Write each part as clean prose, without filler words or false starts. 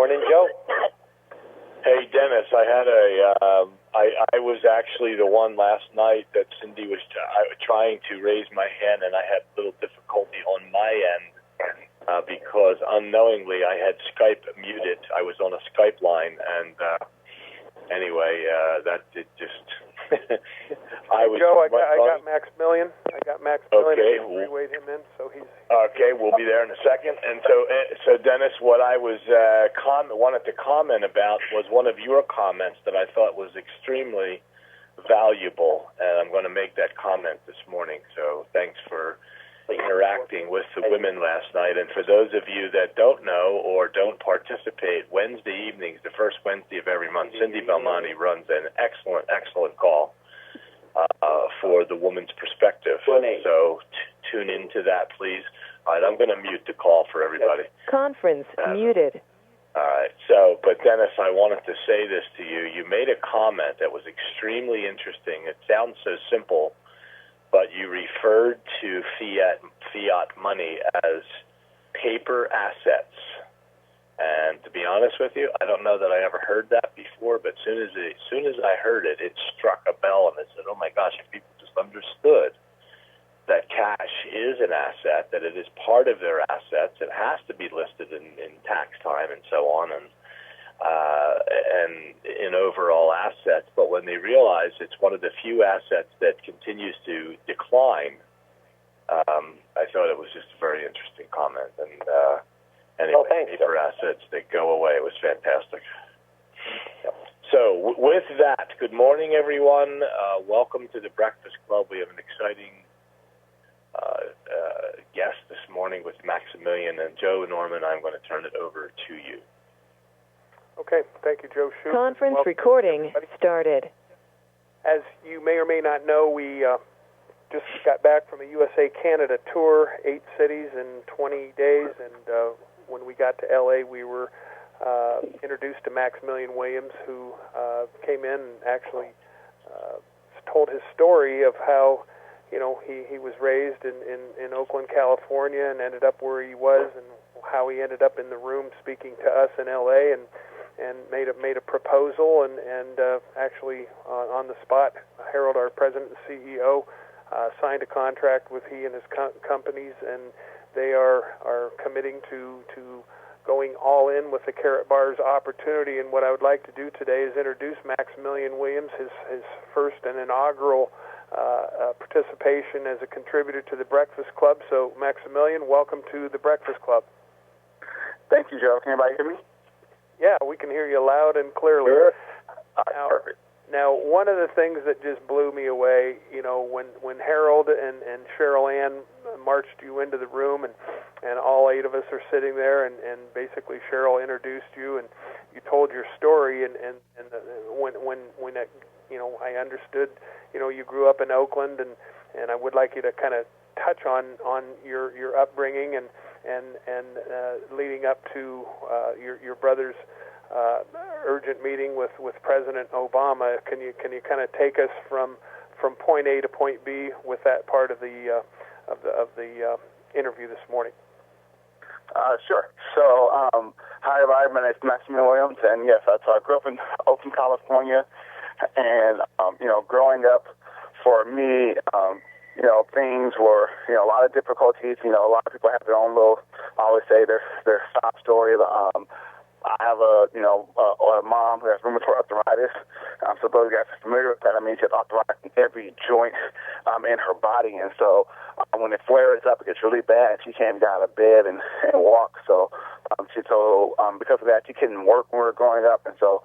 morning, Joe. Hey, Dennis, I was actually the one last night that Cindy was trying to raise my hand, and I had a little difficulty on my end because unknowingly I had Skype muted. I was on a Skype line, and anyway, that it just... Joe, I got Maximillion. Okay. I three-wayed him in, so he's... Okay, we'll be there in a second. And so Dennis, what I was wanted to comment about was one of your comments that I thought was extremely valuable, and I'm going to make that comment this morning. So thanks for interacting with the women last night. And for those of you that don't know or don't participate, Wednesday evenings, the first Wednesday of every month, Cindy Belmonte runs an excellent call for the woman's perspective. So tune into that, please. All right, I'm going to mute the call for everybody. Conference muted. All right. So, but Dennis, I wanted to say this to you. You made a comment that was extremely interesting. It sounds so simple, but you referred to fiat money as paper assets. And to be honest with you, I don't know that I ever heard that before, but as soon as I heard it, it struck a bell, and I said, oh my gosh, if people just understood that cash is an asset, that it is part of their assets, it has to be listed in tax time and so on, and in overall assets. But when they realize it's one of the few assets that continues to decline, I thought it was just a very interesting comment. And anyway, paper assets that go away. It was fantastic. Yep. So with that, good morning, everyone. Welcome to the Breakfast Club. We have an exciting guest this morning with Maximillion, and Joe, Norman, I'm going to turn it over to you. Okay, thank you, Joe Shoop. Conference recording started. As you may or may not know, we just got back from a USA-Canada tour, 8 cities in 20 days, and when we got to L.A., we were introduced to Maximillion Williams, who came in and actually told his story of how he was raised in Oakland, California, and ended up where he was, and how he ended up in the room speaking to us in L.A., and made a proposal, and actually on the spot, Harold, our president and CEO, signed a contract with he and his companies, and they are committing to going all in with the Carrot Bars opportunity. And what I would like to do today is introduce Maximillion Williams, his first and inaugural participation as a contributor to the Breakfast Club. So, Maximillion, welcome to the Breakfast Club. Thank you, Joe. Can anybody hear me? Yeah, we can hear you loud and clearly. Sure. Perfect. Now, one of the things that just blew me away, when Harold and Cheryl Ann marched you into the room, and all 8 of us are sitting there, and basically Cheryl introduced you, and you told your story, and when I understood, you grew up in Oakland, and I would like you to kind of touch on your upbringing and leading up to your brother's urgent meeting with President Obama. Can you kind of take us from point A to point B with that part of the interview this morning? Sure. So, hi everybody. My name is Maximillion Williams, and yes, I grew up in Oakland, California, and growing up for me, things were, a lot of difficulties. A lot of people have their own little, I always say, their sob story. I have a mom who has rheumatoid arthritis. So those guys are familiar with that. I mean, she has arthritis in every joint in her body. And so when it flares up, it gets really bad. She can't get out of bed and walk. So because of that, she couldn't work when we were growing up. And so,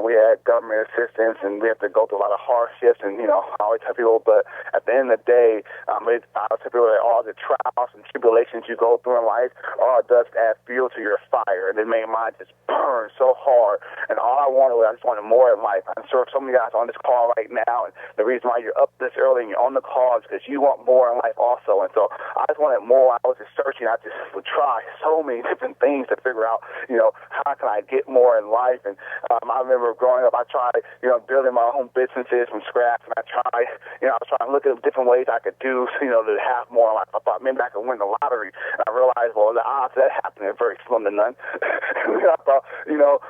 we had government assistance, and we had to go through a lot of hardships. And, I always tell people, but at the end of the day, I always tell people that all the trials and tribulations you go through in life, all it does is add fuel to your fire. And it made mine just burn so hard. And all I just wanted more in life. I'm sure some of you guys are on this call right now, and the reason why you're up this early and you're on the call is because you want more in life also. And so I just wanted more. I was just searching. I just would try so many different things to figure out, how can I get more in life. And I remember remember growing up, I tried, building my own businesses from scratch, and I was trying to look at different ways I could do, to have more life. I thought maybe I could win the lottery. And I realized, well, the odds of that happening are very slim to none. I thought,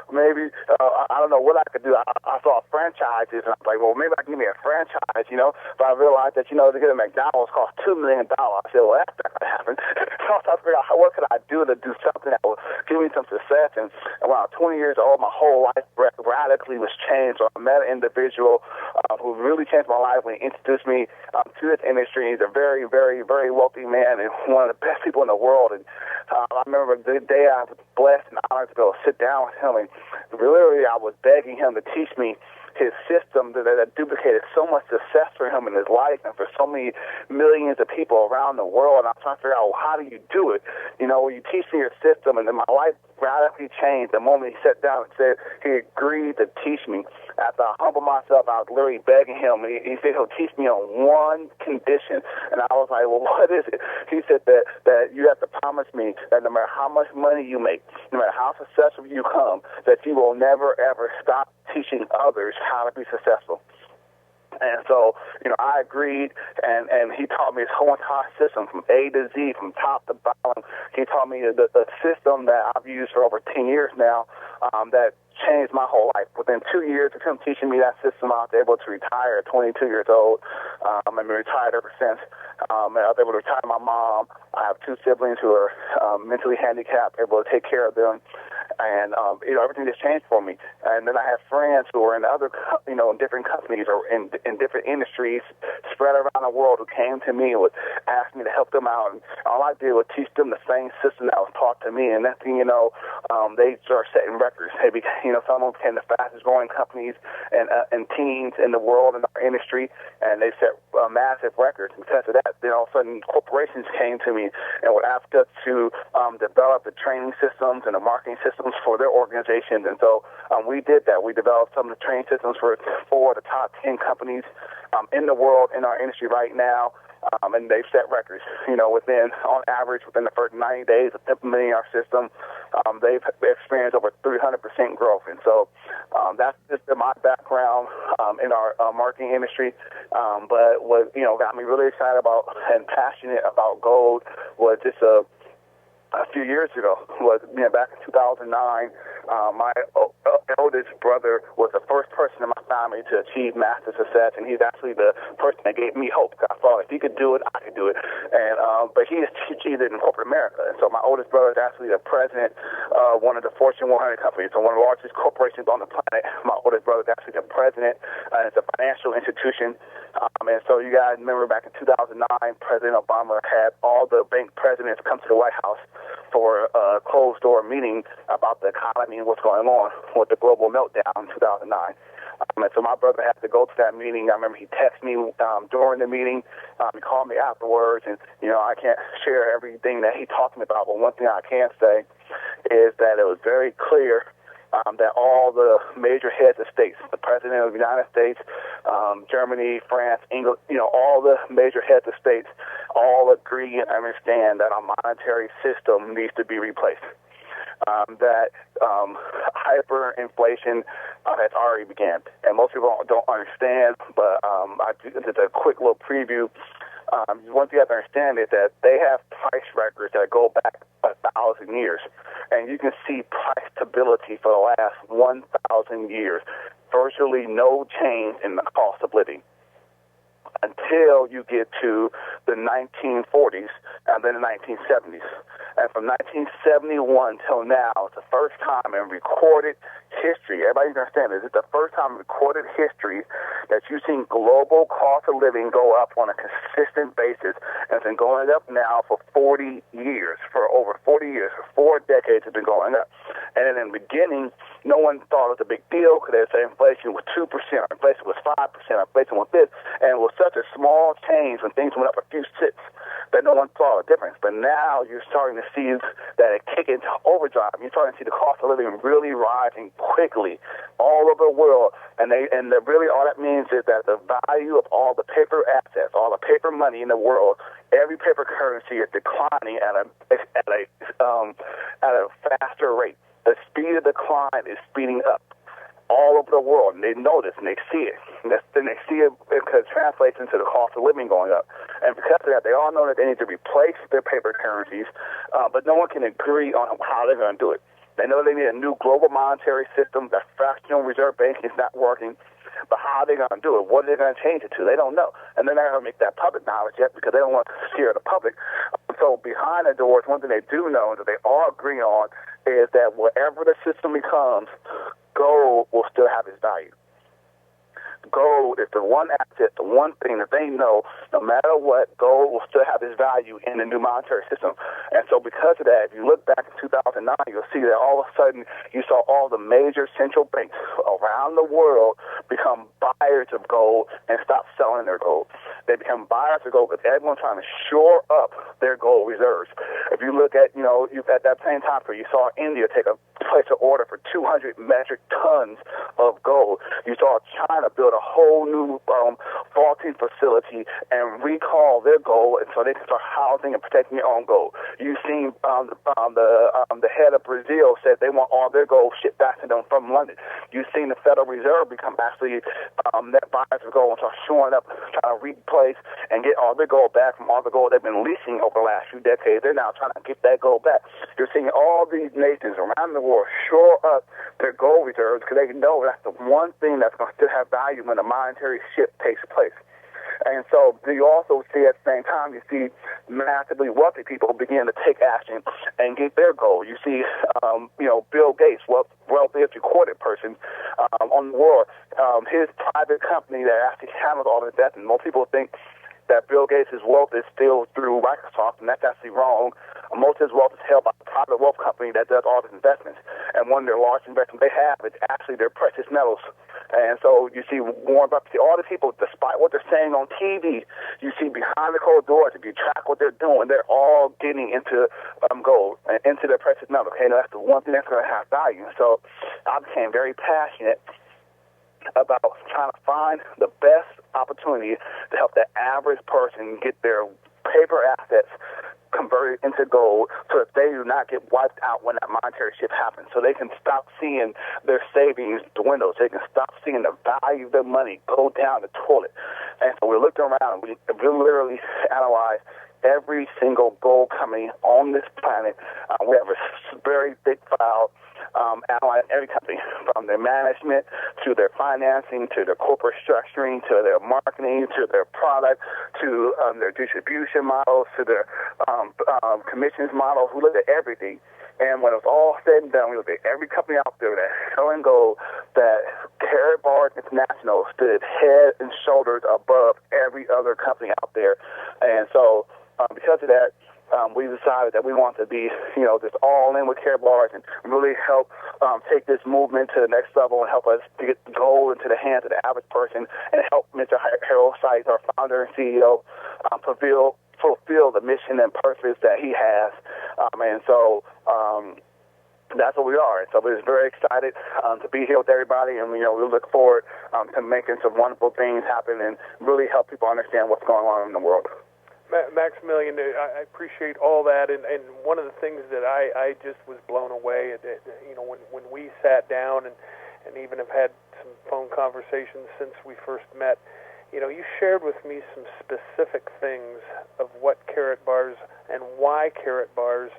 maybe, I don't know what I could do. I saw franchises, and I was like, well, maybe I can give me a franchise, But I realized that, to get a McDonald's cost $2 million. I said, well, that's not going to happen. So I started to figure out what could I do to do something that would give me some success. And when I was 20 years old, my whole life radically was changed. So I met an individual who really changed my life when he introduced me to this industry. He's a very, very, very wealthy man and one of the best people in the world. And I remember the day I was blessed and honored to be able to sit down with him, and literally I was begging him to teach me his system that duplicated so much success for him in his life and for so many millions of people around the world. And I'm trying to figure out, well, how do you do it? When you teach me your system, and then my life radically changed the moment he sat down and said he agreed to teach me. After I humbled myself, I was literally begging him. He said he'll teach me on one condition. And I was like, well, what is it? He said that you have to promise me that no matter how much money you make, no matter how successful you come, that you will never, ever stop teaching others how to be successful. And so, I agreed, and he taught me his whole entire system from A to Z, from top to bottom. He taught me the system that I've used for over 10 years now that changed my whole life. Within 2 years of him teaching me that system, I was able to retire at 22 years old. I've been retired ever since. I was able to retire my mom. I have 2 siblings who are mentally handicapped, able to take care of them. And, everything just changed for me. And then I have friends who are in other, different companies or in different industries spread around the world who came to me and would ask me to help them out. And all I did was teach them the same system that was taught to me. And next thing you know, they start setting records. They became, some of them became the fastest growing companies and teams in the world in our industry. And they set massive records. And because of that, then all of a sudden corporations came to me and would ask us to develop the training systems and the marketing systems for their organizations. And so we did that. We developed some of the training systems for 4 of the top 10 companies in the world in our industry right now. And they've set records, on average, within the first 90 days of implementing our system, they've experienced over 300% growth. And so that's just my background in our marketing industry. But what, got me really excited about and passionate about gold was just a few years ago, back in 2009, my eldest brother was the first person in my family to achieve master success, and he's actually the person that gave me hope. I thought if he could do it, I could do it. And but he achieved it in corporate America. And so my oldest brother is actually the president of one of the Fortune 100 companies, so one of the largest corporations on the planet. My oldest brother is actually the president. It's a financial institution. And so you guys remember back in 2009, President Obama had all the bank presidents come to the White House for a closed-door meeting about the economy and what's going on with the global meltdown in 2009. And so my brother had to go to that meeting. I remember he texted me during the meeting. He called me afterwards, and, I can't share everything that he talked to me about, but one thing I can say is that it was very clear that all the major heads of states, the President of the United States, Germany, France, England, all the major heads of states all agree and understand that our monetary system needs to be replaced. That hyperinflation has already begun. And most people don't understand, but I did a quick little preview. One thing you have to understand is that they have price records that go back 1,000 years. And you can see price stability for the last 1,000 years. Virtually no change in the cost of living until you get to the 1940s and then the 1970s. And from 1971 till now, it's the first time in recorded history, everybody understand this, it's the first time in recorded history that you've seen global cost of living go up on a consistent basis. And it's been going up now for 40 years, for over 40 years, for 4 decades it's been going up. And in the beginning, no one thought it was a big deal because they said inflation was 2%, inflation was 5%, inflation was this. And it was such a small change when things went up a few cents that no one saw a difference. But now you're starting to see that it kick into overdrive. You're starting to see the cost of living really rising quickly all over the world. And really all that means is that the value of all the paper assets, all the paper money in the world, every paper currency is declining at a faster rate. The speed of decline is speeding up. all over the world, and they know this, and they see it. Then they see it because it translates into the cost of living going up. And because of that, they all know that they need to replace their paper currencies, but no one can agree on how they're going to do it. They know they need a new global monetary system. That fractional reserve banking is not working. But how are they going to do it? What are they going to change it to? They don't know. And they're not going to make that public knowledge yet because they don't want to scare the public. So behind the doors, one thing they do know that they all agree on is that whatever the system becomes, gold will still have its value. Gold is the one asset, the one thing that they know, no matter what, gold will still have its value in the new monetary system. And so because of that, if you look back in 2009, you'll see that all of a sudden you saw all the major central banks around the world become buyers of gold and stop selling their gold. They become buyers of gold because everyone's trying to shore up their gold reserves. If you look at, at that same time period, you saw India place an order for 200 metric tons of gold. You saw China build a whole new vaulting facility and recall their gold, and so they can start housing and protecting their own gold. You've seen the head of Brazil said they want all their gold shipped back to them from London. You've seen the Federal Reserve become actually net buyers of gold and start showing up, trying to replace and get all their gold back from all the gold they've been leasing over the last few decades. They're now trying to get that gold back. You're seeing all these nations around the world shore up their gold reserves because they know that's the one thing that's going to still have value when the monetary shift takes place. And so you also see at the same time, you see massively wealthy people begin to take action and get their gold. You see, Bill Gates, wealthiest recorded person on the world, his private company that actually handles all of that. And most people think that Bill Gates' wealth is still through Microsoft, and that's actually wrong. Most of his wealth is held by a private wealth company that does all his investments. And one of their large investments they have is actually their precious metals. And so you see Warren Buffett, all the people, despite what they're saying on TV, you see behind the closed doors, if you track what they're doing, they're all getting into gold and into their precious metals. Okay, now that's the one thing that's going to have value. So I became very passionate about trying to find the best opportunity to help the average person get their paper assets converted into gold so that they do not get wiped out when that monetary shift happens. So they can stop seeing their savings dwindle. They can stop seeing the value of their money go down the toilet. And so we looked around and we literally analyzed every single gold company on this planet. We have a very big file analyzing every company, from their management to their financing to their corporate structuring to their marketing to their product to their distribution models to their commissions models. We looked at everything. And when it was all said and done, we looked at every company out there that's selling gold, that Karatbars International stood head and shoulders above every other company out there. And so because of that, we decided that we want to be, just all in with Karatbars and really help take this movement to the next level and help us to get gold into the hands of the average person and help Mr. Harold Sykes, our founder and CEO, fulfill the mission and purpose that he has. And so that's what we are. And so we're very excited to be here with everybody, and we look forward to making some wonderful things happen and really help people understand what's going on in the world. Maximillion, I appreciate all that, and one of the things that I just was blown away at, when we sat down and even have had some phone conversations since we first met, you shared with me some specific things of what Karatbars and why Karatbars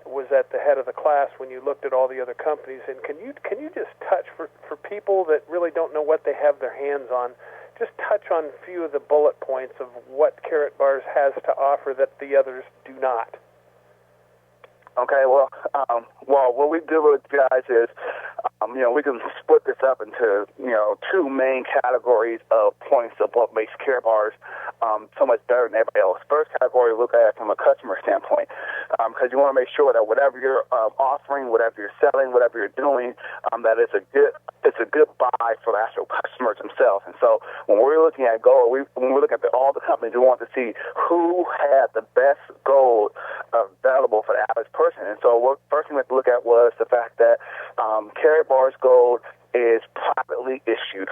was at the head of the class when you looked at all the other companies. And can you just touch, for people that really don't know what they have their hands on, just touch on a few of the bullet points of what Karatbars has to offer that the others do not? Okay, well, what we do with guys is, we can split this up into, two main categories of points of what makes Karatbars so much better than everybody else. First category, we look at it from a customer standpoint, because you want to make sure that whatever you're offering, whatever you're selling, whatever you're doing, that it's a good buy for the actual customers themselves. And so when we're looking at gold, when we look at all the companies, we want to see who had the best gold available for the average person. And so what first thing we have to look at was the fact that Karatbars gold is privately issued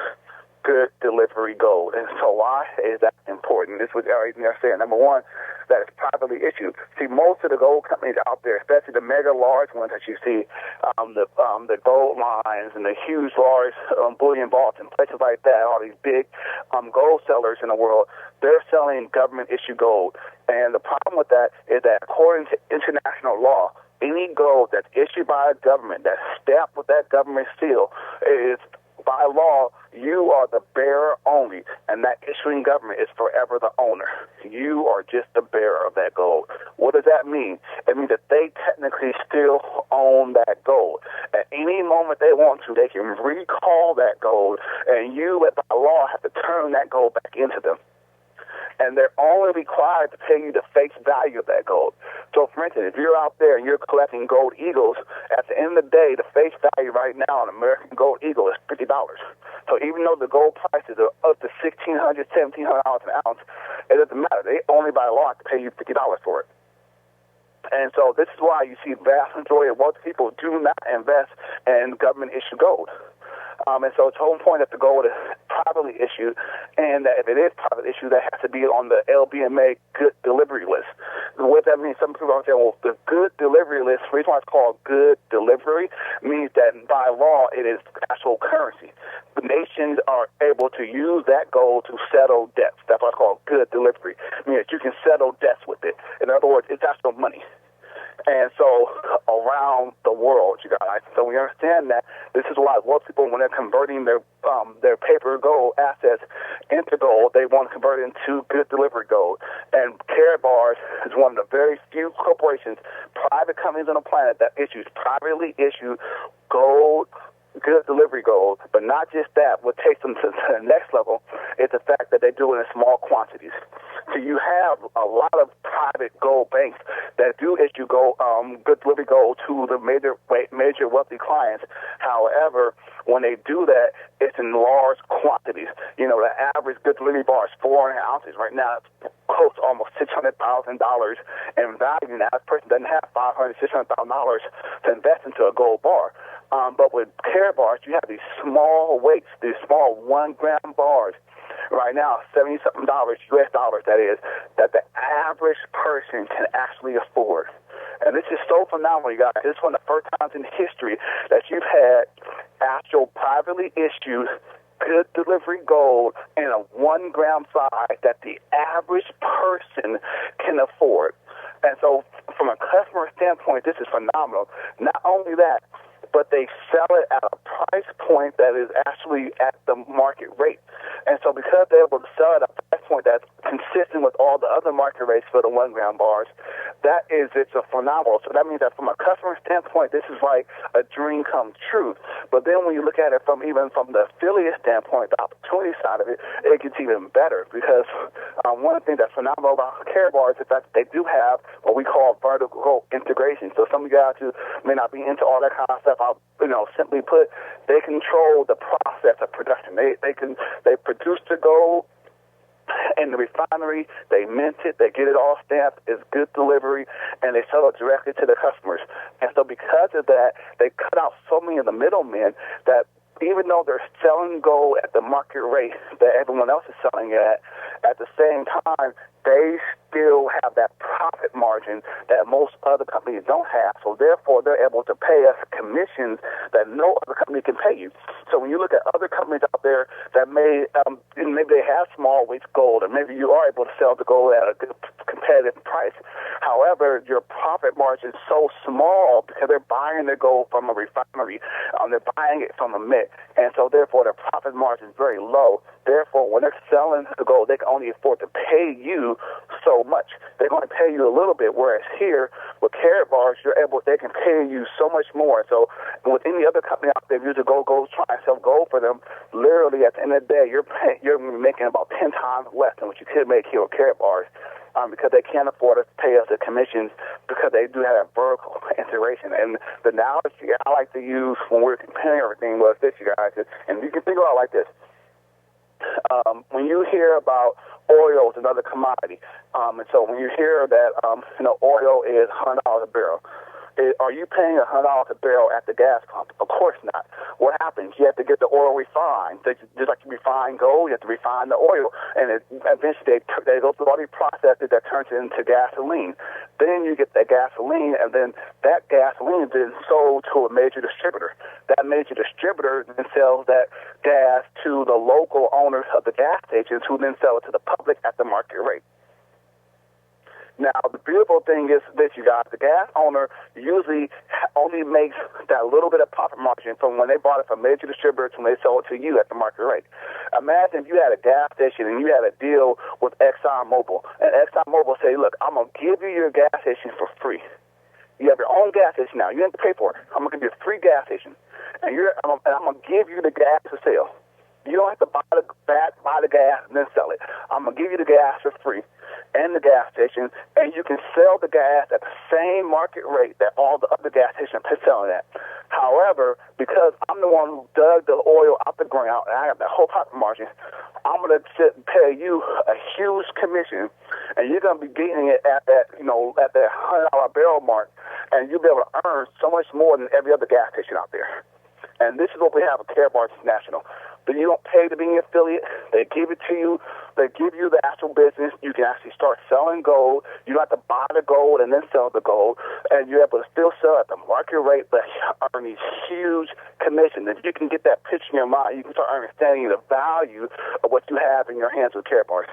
good delivery gold. And so why is that important? This was everything they're saying. Number one, that is privately issued. See, most of the gold companies out there, especially the mega large ones that you see, the gold mines and the huge large bullion vaults and places like that, all these big gold sellers in the world, they're selling government-issued gold. And the problem with that is that according to international law, any gold that's issued by a government, that's stamped with that government seal, is by law, you are the bearer only, and that issuing government is forever the owner. You are just the bearer of that gold. What does that mean? It means that they technically still own that gold. At any moment they want to, they can recall that gold, and you, by law, have to turn that gold back into them. And they're only required to pay you the face value of that gold. So, for instance, if you're out there and you're collecting gold eagles, at the end of the day, the face value right now on an American gold eagle is $50. So even though the gold prices are up to $1,600, $1,700 an ounce, it doesn't matter. They only by law have to pay you $50 for it. And so this is why you see vast majority of most people do not invest in government-issued gold. And so it's the whole point that the gold is privately issued, and that if it is privately issued, that has to be on the LBMA good delivery list. What that means, some people are saying, well, the good delivery list, the reason why it's called good delivery, means that by law it is actual currency. The nations are able to use that gold to settle debts. That's why it's called good delivery. I mean, that you can settle debts with it. In other words, it's actual money. And so around the world, you guys, so we understand that this is why most people, when they're converting their paper gold assets into gold, they want to convert it into good delivery gold. And Karatbars is one of the very few corporations, private companies on the planet that issues privately issued gold, good delivery gold. But not just that, what takes them to the next level is the fact that they do it in small quantities. So you have a lot of private gold banks that do issue gold, good delivery gold to the major wealthy clients. However, when they do that, it's in large quantities. You know, the average good delivery bar is 400 ounces. Right now, it's close to almost $600,000 in value. Now, this person doesn't have $500,000, $600,000 to invest into a gold bar. But with Karatbars, you have these small weights, these small 1 gram bars. Right now, $70-something US dollars, that is, that the average person can actually afford. And this is so phenomenal, you guys. This is one of the first times in history that you've had actual privately issued good delivery gold in a 1 gram size that the average person can afford. And so from a customer standpoint, this is phenomenal. Not only that, but they sell it at a price point that is actually at the market rate. And so because they're able to sell it at a price point that's consistent with all the other market rates for the 1 gram bars, it's a phenomenal. So that means that from a customer standpoint, this is like a dream come true. But then when you look at it from the affiliate standpoint, the opportunity side of it, it gets even better because one of the things that's phenomenal about Karatbars is that they do have what we call vertical integration. So some of you guys who may not be into all that kind of stuff, simply put, they control the process of production. They produce the gold in the refinery, they mint it, they get it all stamped, it's good delivery, and they sell it directly to the customers. And so because of that, they cut out so many of the middlemen that even though they're selling gold at the market rate that everyone else is selling it at the same time, they still have that profit margin that most other companies don't have. So therefore, they're able to pay us commissions that no other company can pay you. So when you look at other companies out there that maybe they have small weights gold, and maybe you are able to sell the gold at a good competitive price. However, your profit margin is so small because they're buying their gold from a refinery. They're buying it from a mint. And so therefore, their profit margin is very low. Therefore, when they're selling the gold, they can only afford to pay you so much. They're going to pay you a little bit, whereas here with Karatbars, they can pay you so much more. So with any other company out there, if you're gold trying to sell gold for them, literally at the end of the day, you're making about 10 times less than what you could make here with Karatbars. Because they can't afford to pay us the commissions because they do have vertical integration. And the analogy I like to use when we're comparing everything was this, you guys, and you can think about it like this. When you hear about oil is another commodity, and so when you hear that oil is $100 a barrel, Are you paying $100 a barrel at the gas pump? Of course not. What happens? You have to get the oil refined. Just like you refine gold, you have to refine the oil. And eventually they go through all these processes that turns it into gasoline. Then you get that gasoline, and then that gasoline is then sold to a major distributor. That major distributor then sells that gas to the local owners of the gas stations, who then sell it to the public at the market rate. Now, the beautiful thing is this, you guys. The gas owner usually only makes that little bit of profit margin from when they bought it from major distributors when they sold it to you at the market rate. Imagine if you had a gas station and you had a deal with ExxonMobil, and ExxonMobil say, look, I'm going to give you your gas station for free. You have your own gas station now. You have to pay for it. I'm going to give you a free gas station, and I'm going to give you the gas to sell. You don't have to buy the gas and then sell it. I'm going to give you the gas for free and the gas station, and you can sell the gas at the same market rate that all the other gas stations are selling at. However, because I'm the one who dug the oil out the ground and I have that whole profit margin, I'm going to pay you a huge commission, and you're going to be getting it at that, at that $100 barrel mark, and you'll be able to earn so much more than every other gas station out there. And this is what we have at Karatbars International. But you don't pay to be an affiliate. They give it to you. They give you the actual business. You can actually start selling gold. You don't have to buy the gold and then sell the gold. And you're able to still sell at the market rate, but earn these huge commissions. If you can get that picture in your mind, you can start understanding the value of what you have in your hands with Karatbars.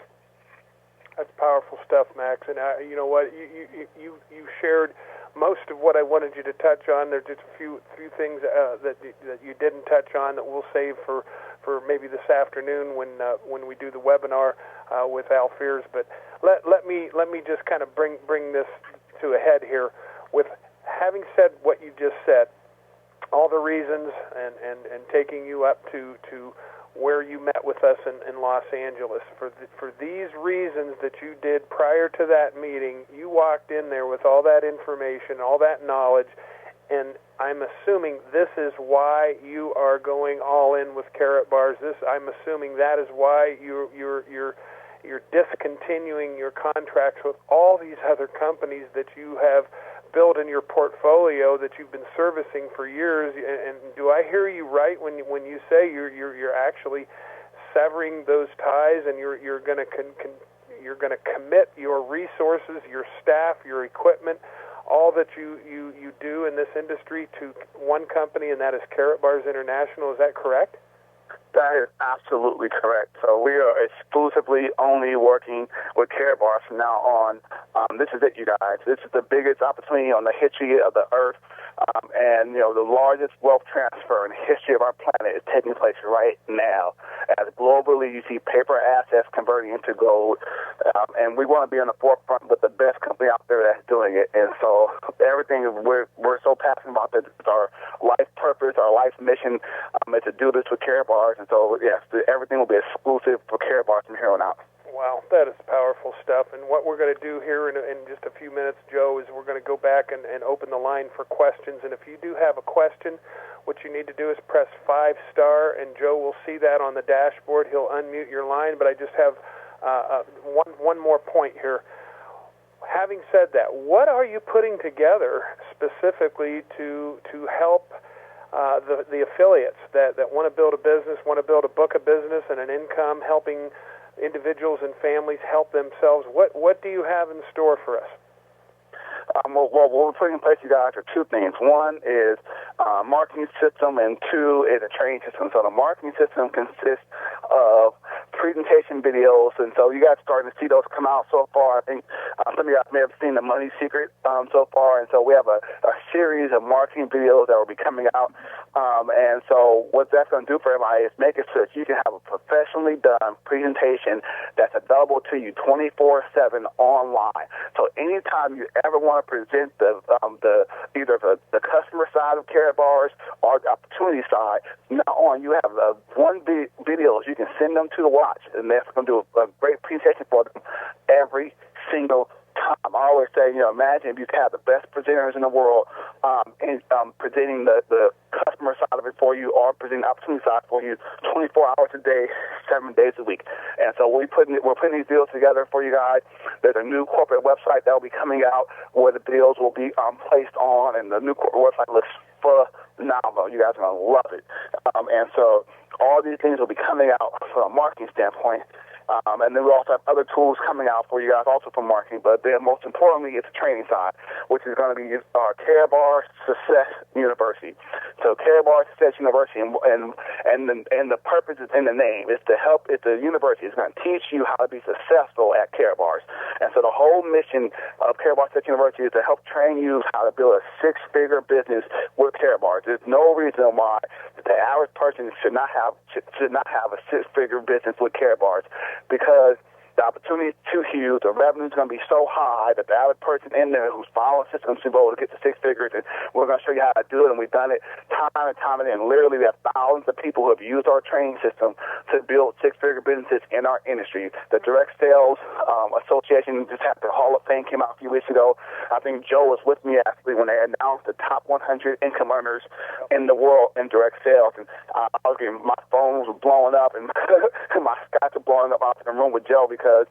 That's powerful stuff, Max. And you know what? You shared most of what I wanted you to touch on. There's just a few things that you didn't touch on that we'll save for maybe this afternoon when we do the webinar with Al Fears. But let me just kind of bring this to a head here. With having said what you just said, all the reasons and taking you up to where you met with us in Los Angeles. For these reasons that you did prior to that meeting, you walked in there with all that information, all that knowledge, and I'm assuming this is why you are going all in with Karatbars. I'm assuming that is why you're discontinuing your contracts with all these other companies that you have built in your portfolio that you've been servicing for years. And do I hear you right when you say you're actually severing those ties, and you're going to commit your resources, your staff, your equipment, all that you do in this industry to one company, and that is Karatbars International? Is that correct? That is absolutely correct. So we are exclusively only working with Karatbars from now on. This is it, you guys. This is the biggest opportunity on the history of the earth. And, the largest wealth transfer in the history of our planet is taking place right now. As globally you see paper assets converting into gold. And we want to be on the forefront with the best company out there that's doing it. And so everything we're so passionate about this. It's our life purpose, our life mission is to do this with Karatbars. And so, yes, everything will be exclusive for Karatbars from here on out. Wow, that is powerful stuff. And what we're going to do here in just a few minutes, Joe, is we're going to go back and open the line for questions. And if you do have a question, what you need to do is press 5*, and Joe will see that on the dashboard. He'll unmute your line. But I just have one more point here. Having said that, what are you putting together specifically to help the affiliates that want to build a business, want to build a book of business and an income, helping individuals and families help themselves? What do you have in store for us? Well, what we're putting in place, you guys, are two things. One is a marketing system, and two is a training system. So the marketing system consists of presentation videos, and so you guys are starting to see those come out so far. I think some of you guys may have seen the Money Secret so far, and so we have a series of marketing videos that will be coming out. And so what that's going to do for everybody is make it so that you can have a professionally done presentation that's available to you 24/7 online. So anytime you ever want to present either the customer side of Karatbars or the opportunity side, now on you have one videos you can send them to the watch, and that's going to do a great presentation for them every single time. I always say, imagine if you have the best presenters in the world presenting the customer side of it for you, or presenting the opportunity side for you 24 hours a day, 7 days a week. And so we're putting these deals together for you guys. There's a new corporate website that will be coming out where the deals will be placed on, and the new corporate website looks phenomenal. You guys are going to love it. And so all these things will be coming out from a marketing standpoint. And then we also have other tools coming out for you guys also for marketing, but then most importantly, it's the training side, which is going to be our Care Bar Success University. So Care Bar Success University, and the purpose is in the name. It's to help. It's a university. It's going to teach you how to be successful at Care Bars. And so the whole mission of Care Bar Success University is to help train you how to build a six-figure business with Care Bars. There's no reason why the average person should not have a six-figure business with Care Bars, because the opportunity is too huge, the revenue is going to be so high that the average person in there who's following systems should be able to get to six figures, and we're going to show you how to do it, and we've done it time and time again. Literally, we have thousands of people who have used our training system to build six-figure businesses in our industry. The Direct Sales Association just had their Hall of Fame came out a few weeks ago. I think Joe was with me actually when they announced the top 100 income earners in the world in direct sales, and my phone was blowing up, and my Skype was blowing up. I was in the room with Joe because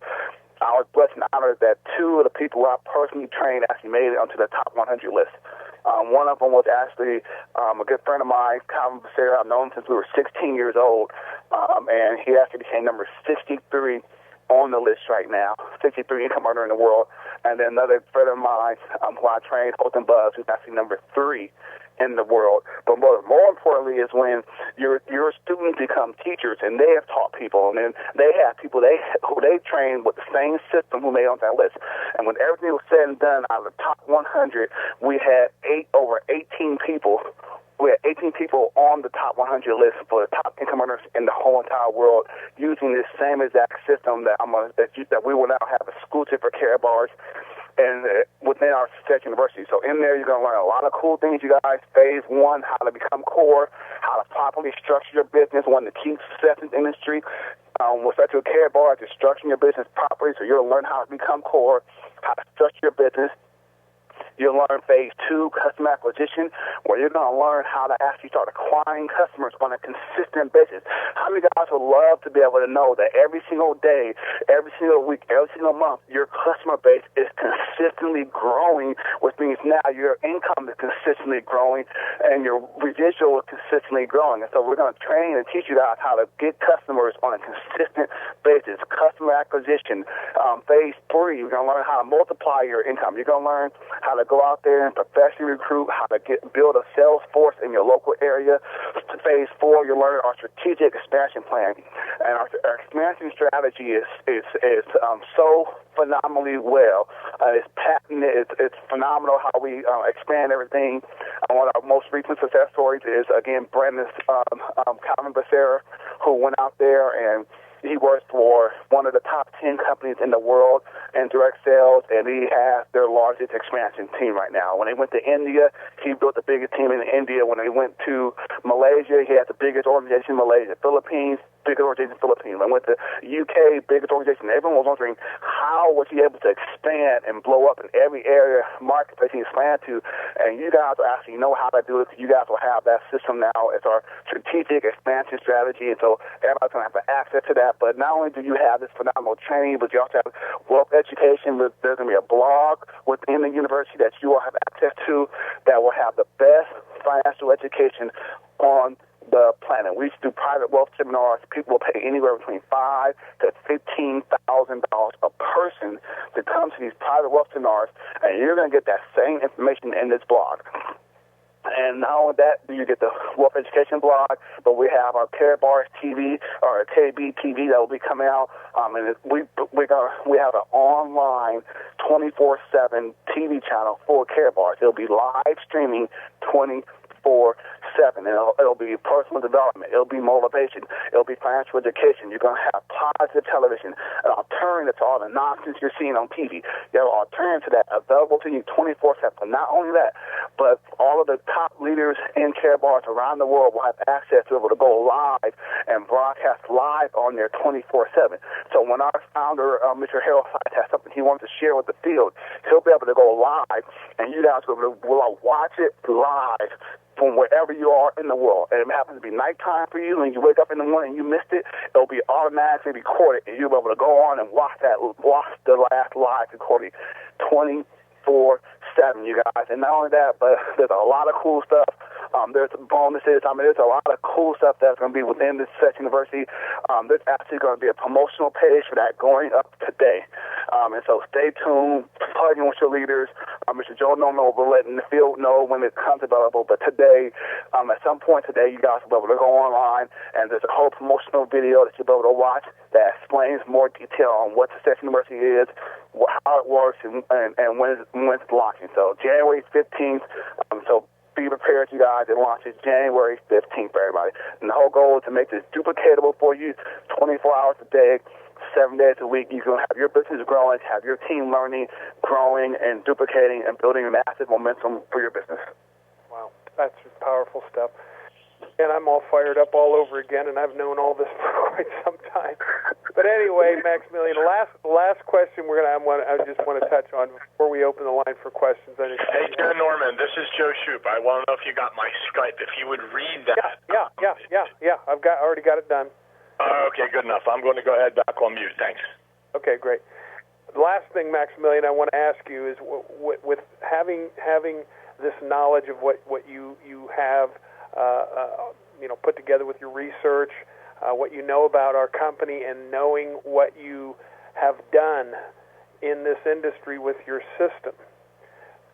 I was blessed and honored that two of the people I personally trained actually made it onto the top 100 list. One of them was actually a good friend of mine, Calvin Becerra. I've known him since we were 16 years old, and he actually became number 63 on the list right now, 63 income earner in the world. And then another friend of mine who I trained, Holton Buzz, who's actually number 3 in the world. But more importantly is when your students become teachers and they have taught people, and then they have people who they train with the same system who made on that list. And when everything was said and done, out of the top 100, we had over 18 people. We had 18 people on the top 100 list for the top income earners in the whole entire world using this same exact system that we will now have exclusive for Care Bars and within our Success University. So in there, you're going to learn a lot of cool things, you guys. Phase 1, how to become core, how to properly structure your business, one of the key success in the industry. With such a Care Bar, just structuring your business properly, so you'll learn how to become core, how to structure your business. You'll learn phase 2, customer acquisition, where you're going to learn how to actually start acquiring customers on a consistent basis. How many guys would love to be able to know that every single day, every single week, every single month, your customer base is consistently growing, which means now your income is consistently growing and your residual is consistently growing. And so we're going to train and teach you guys how to get customers on a consistent basis. Customer acquisition. Phase 3, you're going to learn how to multiply your income. You're going to learn how to go out there and professionally recruit, how to build a sales force in your local area. Phase 4, you'll learn our strategic expansion plan. And our expansion strategy is so phenomenally well. It's patented. It's phenomenal how we expand everything. One of our most recent success stories is, again, Brandon's Calvin Becerra, who went out there and he works for one of the top 10 companies in the world in direct sales, and he has their largest expansion team right now. When they went to India, he built the biggest team in India. When they went to Malaysia, he had the biggest organization in Malaysia. Philippines, biggest organization in Philippines. When I went to UK, biggest organization. Everyone was wondering how was he able to expand and blow up in every area, marketplace he expanded to. And you guys will actually know how to do it. You guys will have that system now. It's our strategic expansion strategy, and so everybody's going to have access to that. But not only do you have this phenomenal training, but you also have wealth education. There's going to be a blog within the university that you will have access to that will have the best financial education on the planet. We used to do private wealth seminars. People will pay anywhere between $5,000 to $15,000 a person to come to these private wealth seminars, and you're going to get that same information in this blog. And not only that, you get the Wealth Education blog, but we have our Care Bars TV, or KB TV, that will be coming out. And we have an online 24/7 TV channel for Care Bars. It'll be live streaming 24/7. It'll be personal development. It'll be motivation. It'll be financial education. You're going to have positive television, an alternative to all the nonsense you're seeing on TV. You have an alternative to that available to you 24/7. But not only that, but all of the top leaders in Care Bars around the world will have access to be able to go live and broadcast live on there 24/7. So when our founder, Mr. Harold Sykes, has something he wants to share with the field, he'll be able to go live, and you guys will be able to watch it live from wherever you you are in the world, and it happens to be nighttime for you, and you wake up in the morning and you missed it, it'll be automatically recorded, and you'll be able to go on and watch the last live recording 24/7, you guys. And not only that, but there's a lot of cool stuff. There's bonuses. There's a lot of cool stuff that's going to be within this Success University. There's actually going to be a promotional page for that going up today. And so stay tuned, plug in with your leaders. Mr. Joe Norman will be letting the field know when it comes available. But today, at some point today, you guys will be able to go online, and there's a whole promotional video that you'll be able to watch that explains more detail on what Success University is, how it works, and when it's launching. So January 15th. So be prepared, you guys. It launches January 15th for everybody. And the whole goal is to make this duplicatable for you 24 hours a day, 7 days a week. You can have your business growing, have your team learning, growing, and duplicating, and building massive momentum for your business. Wow, that's powerful stuff. And I'm all fired up all over again, and I've known all this for quite some time. But anyway, Maximillion, last question I just want to touch on before we open the line for questions. Hey, Joe Norman, this is Joe Shoop. I want to know if you got my Skype. If you would read that. Yeah. I've already got it done. Okay, good enough. I'm going to go ahead back on mute. Thanks. Okay, great. The last thing, Maximillion, I want to ask you is with having this knowledge of what you have put together with your research, what you know about our company, and knowing what you have done in this industry with your system.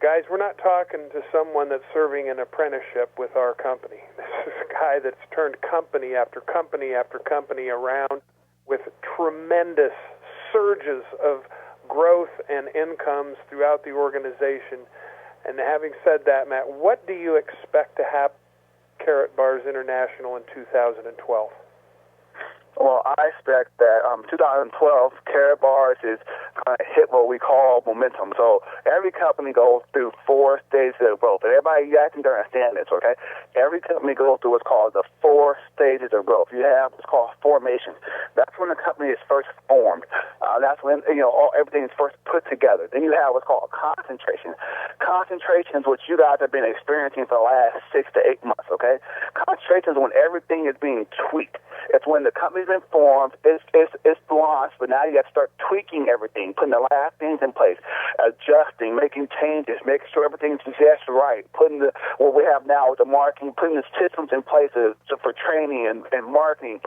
Guys, we're not talking to someone that's serving an apprenticeship with our company. This is a guy that's turned company after company after company around with tremendous surges of growth and incomes throughout the organization. And having said that, Matt, what do you expect to happen Carrot Bars International in 2012? Well, I expect that 2012, Carrot Bars is going to hit what we call momentum. So every company goes through 4 stages of growth. And everybody, you guys need to understand this, okay? Every company goes through what's called the 4 stages of growth. You have what's called formation. That's when the company is first formed. That's when, everything is first put together. Then you have what's called concentration. Concentration is what you guys have been experiencing for the last 6 to 8 months, okay? Concentration is when everything is being tweaked. It's when the company's been formed, it's launched, but now you got to start tweaking everything, putting the last things in place, adjusting, making changes, making sure everything's just right, putting what we have now with the marketing, putting the systems in place for training and marketing,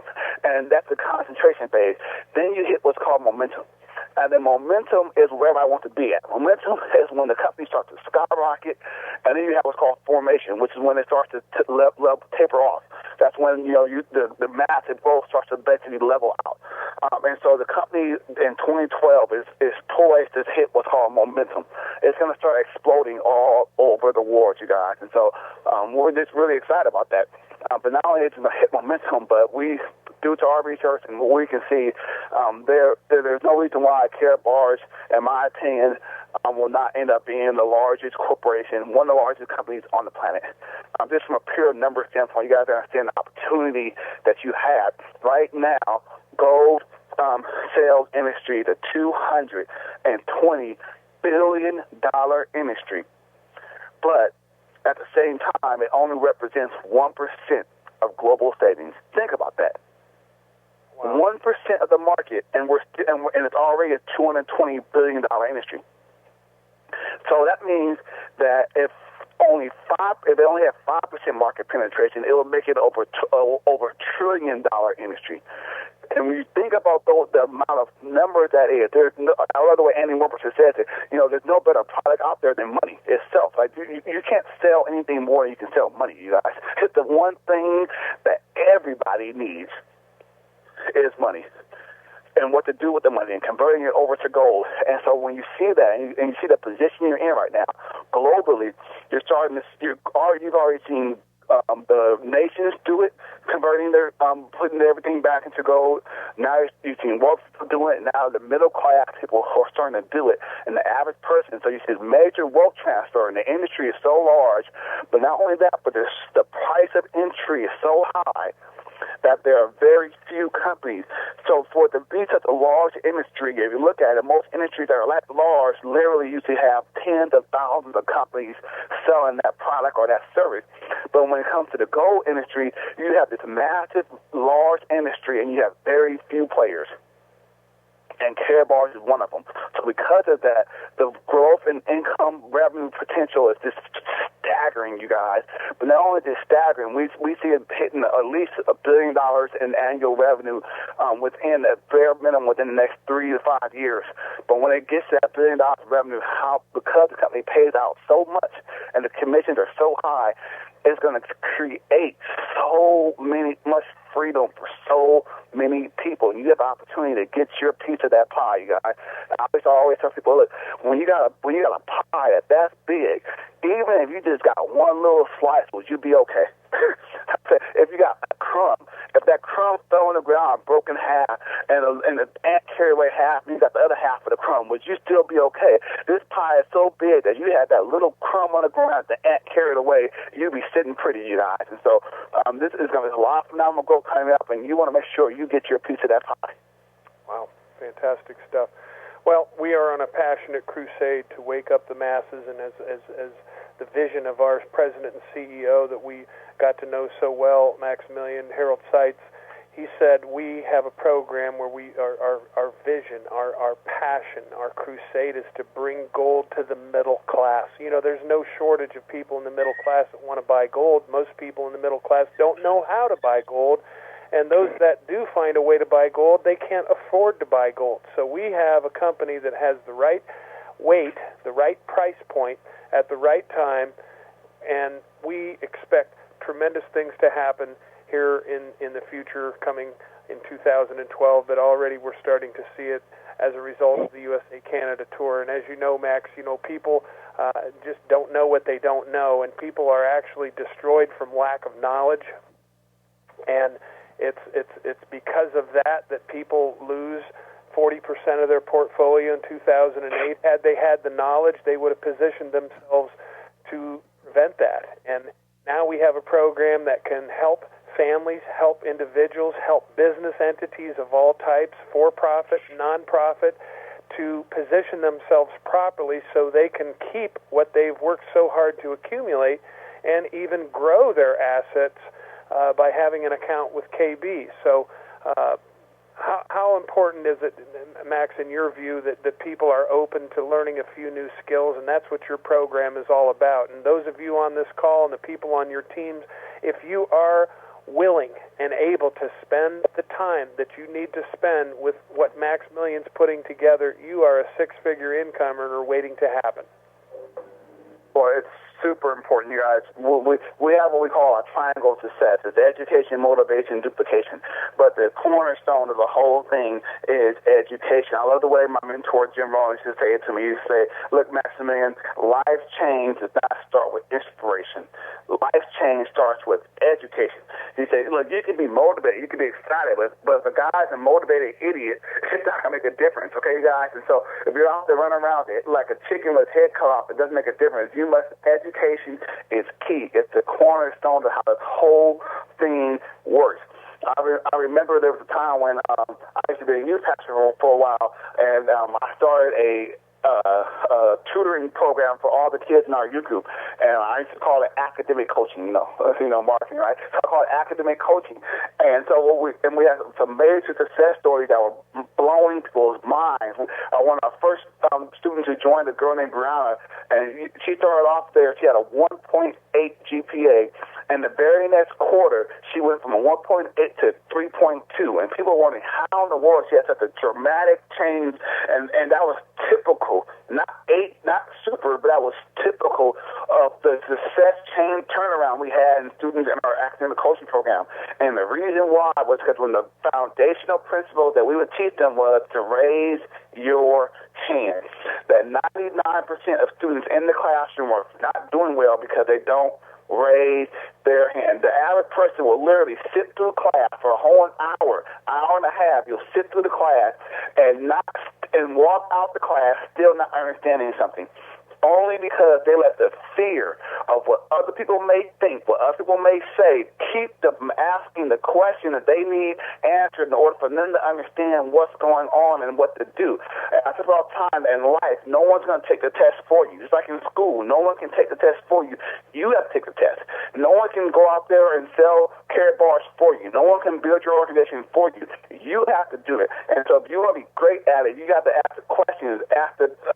and that's the concentration phase. Then you hit what's called momentum. And then momentum is where I want to be at. Momentum is when the company starts to skyrocket, and then you have what's called formation, which is when it starts to taper off. That's when the massive growth starts to basically level out. And so the company in 2012 is poised to hit what's called momentum. It's going to start exploding all over the world, you guys. And so we're just really excited about that. But not only is it going to hit momentum, but due to our research and what we can see, there's no reason why Carrot Bars, in my opinion, will not end up being the largest corporation, one of the largest companies on the planet. Just from a pure number standpoint, you guys understand the opportunity that you have. Right now, gold sales industry is a $220 billion industry. But at the same time, it only represents 1% of global savings. Think about that. Wow. 1% of the market, and it's already a $220 billion industry. So that means that if they only have 5% market penetration, it will make it over $1 trillion industry. And when you think about the amount of numbers that is, I love the way Andy Warburton says it. There's no better product out there than money itself. Like you can't sell anything more than you can sell money, you guys. It's the one thing that everybody needs is money, and what to do with the money and converting it over to gold. And so when you see that and you see the position you're in right now, globally, you've already seen the nations do it, converting putting everything back into gold. Now you've seen wealth people doing it. Now the middle class people are starting to do it, and the average person. So you see major wealth transfer, and the industry is so large. But not only that, but the price of entry is so high that there are very few companies. So for it to be such a large industry, if you look at it, most industries that are that large literally usually have tens of thousands of companies selling that product or that service. But when it comes to the gold industry, you have this massive, large industry, and you have very few players. And Care Bars is one of them. So because of that, the growth in income revenue potential is just staggering, you guys. But not only just staggering, we see it hitting at least $1 billion in annual revenue within a bare minimum within the next 3 to 5 years. But when it gets to that $1 billion of revenue, because the company pays out so much and the commissions are so high, it's going to create much freedom for so many people. And you have the opportunity to get your piece of that pie, you guys. I always tell people, look, when you got a pie that's big, even if you just got one little slice, would you be okay? If you got a crumb, if that crumb fell on the ground, broke in half, and the ant carried away half, and you got the other half of the crumb, would you still be okay? This pie is so big that you had that little crumb on the ground, the ant carried away, you'd be sitting pretty, you guys. And so this is going to be a lot of phenomenal growth coming up, and you want to make sure you get your piece of that pie. Wow, fantastic stuff. Well, we are on a passionate crusade to wake up the masses, and as the vision of our president and CEO that we got to know so well, Maximillion Harold Seitz, he said we have a program where our vision, our passion, our crusade is to bring gold to the middle class. You know, there's no shortage of people in the middle class that want to buy gold. Most people in the middle class don't know how to buy gold. And those that do find a way to buy gold, they can't afford to buy gold. So we have a company that has the right weight, the right price point at the right time, and we expect tremendous things to happen here in the future coming in 2012, but already we're starting to see it as a result of the USA Canada Tour. And as you know, Max, people just don't know what they don't know, and people are actually destroyed from lack of knowledge. And it's because of that people lose 40% of their portfolio in 2008. Had they had the knowledge, they would have positioned themselves to prevent that. And now we have a program that can help families, help individuals, help business entities of all types, for-profit, non-profit, to position themselves properly so they can keep what they've worked so hard to accumulate and even grow their assets by having an account with KB. So how important is it, Max, in your view, that people are open to learning a few new skills? And that's what your program is all about. And those of you on this call and the people on your teams, if you are willing and able to spend the time that you need to spend with what Maximillion's putting together, you are a six-figure income earner waiting to happen. Well, it's super important, you guys. We have what we call our triangle of success. It's education, motivation, duplication. But the cornerstone of the whole thing is education. I love the way my mentor, Jim Rohn, used to say it to me. He used to say, look, Maximillion, life change does not start with inspiration. Life change starts with education. He said, look, you can be motivated, you can be excited, but if a guy's a motivated idiot, it's not going to make a difference, okay, guys? And so if you're out there running around like a chicken with its head cut off, it doesn't make a difference. You must education is key. It's the cornerstone of how this whole thing works. I remember there was a time when I used to be a youth pastor for a while, and I started a tutoring program for all the kids in our youth group, and I used to call it academic coaching, marketing, right? So I call it academic coaching. And so we had some major success stories that were blowing people's minds. One of our first students who joined, a girl named Brianna, and she started off there. She had a 1.8 GPA, and the very next quarter, she went from a 1.8 to 3.2, and people were wondering how in the world she had such a dramatic change, and that was typical, not super, but that was typical of the success chain turnaround we had in students in our academic coaching program. And the reason why was because when the foundational principle that we would teach them was to raise your hand. That 99% of students in the classroom are not doing well because they don't raise their hand. The average person will literally sit through class for a whole hour and a half. You'll sit through the class and walk out the class still not understanding something. only because they let the fear of what other people may think, what other people may say, keep them from asking the question that they need answered in order for them to understand what's going on and what to do. And I think all the time in life, no one's going to take the test for you. Just like in school, no one can take the test for you. You have to take the test. No one can go out there and sell carrot bars for you. No one can build your organization for you. You have to do it. And so if you want to be great at it, you have to ask the questions,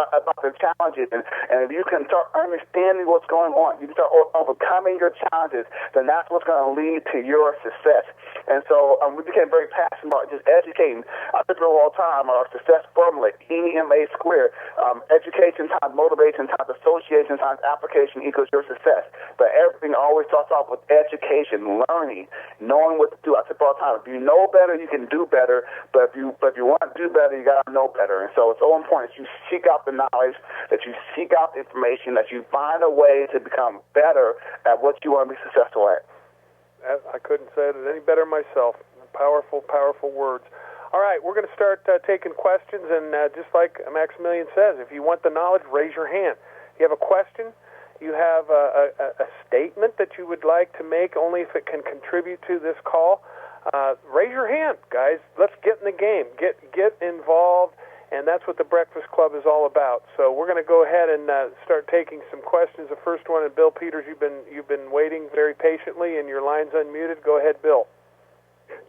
about the challenges, and if you can start understanding what's going on, you can start overcoming your challenges, then that's what's going to lead to your success. And so we became very passionate about just educating. I think all the time our success formula, EMA squared, education times motivation times association times application equals your success. But everything always starts off with education, learning, knowing what to do. I think all the time, if you know better, you can do better. But if you want to do better, you got to know better. And so it's so important that you seek out the knowledge, that you seek out the information, that you find a way to become better at what you want to be successful at. I couldn't say it any better myself. Powerful, powerful words. All right, we're going to start taking questions, and just like Maximillion says, if you want the knowledge, raise your hand. If you have a question, you have a statement that you would like to make, only if it can contribute to this call, raise your hand, guys. Let's get in the game. Get involved, and that's what the Breakfast Club is all about. So we're going to go ahead and start taking some questions. The first one, and Bill Peters, you've been waiting very patiently, and your line's unmuted. Go ahead, Bill.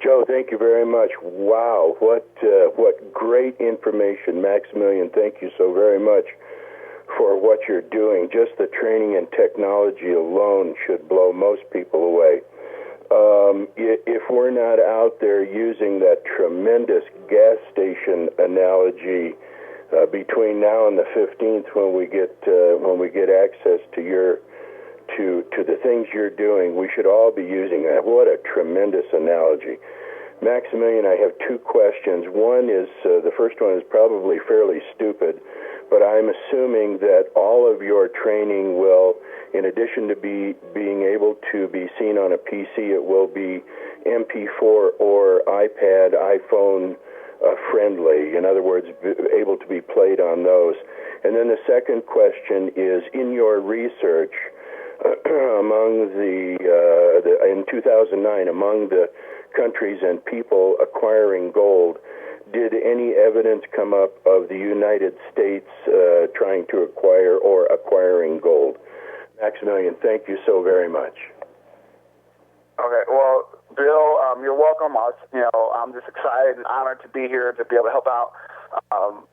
Joe, thank you very much. Wow, what great information. Maximillion, thank you so very much for what you're doing. Just the training and technology alone should blow most people away. If we're not out there using that tremendous gas station analogy between now and the 15th, when we get access to the things you're doing, we should all be using that. What a tremendous analogy. Maximillion, I have two questions. One is, the first one is probably fairly stupid, but I'm assuming that all of your training will, in addition to being able to be seen on a PC, it will be MP4 or iPad, iPhone friendly. In other words, able to be played on those. And then the second question is, in your research, among in 2009, among the countries and people acquiring gold, did any evidence come up of the United States trying to acquire or acquiring gold? Maximillion, thank you so very much. Okay, well, Bill, you're welcome. I'm just excited and honored to be here to be able to help out.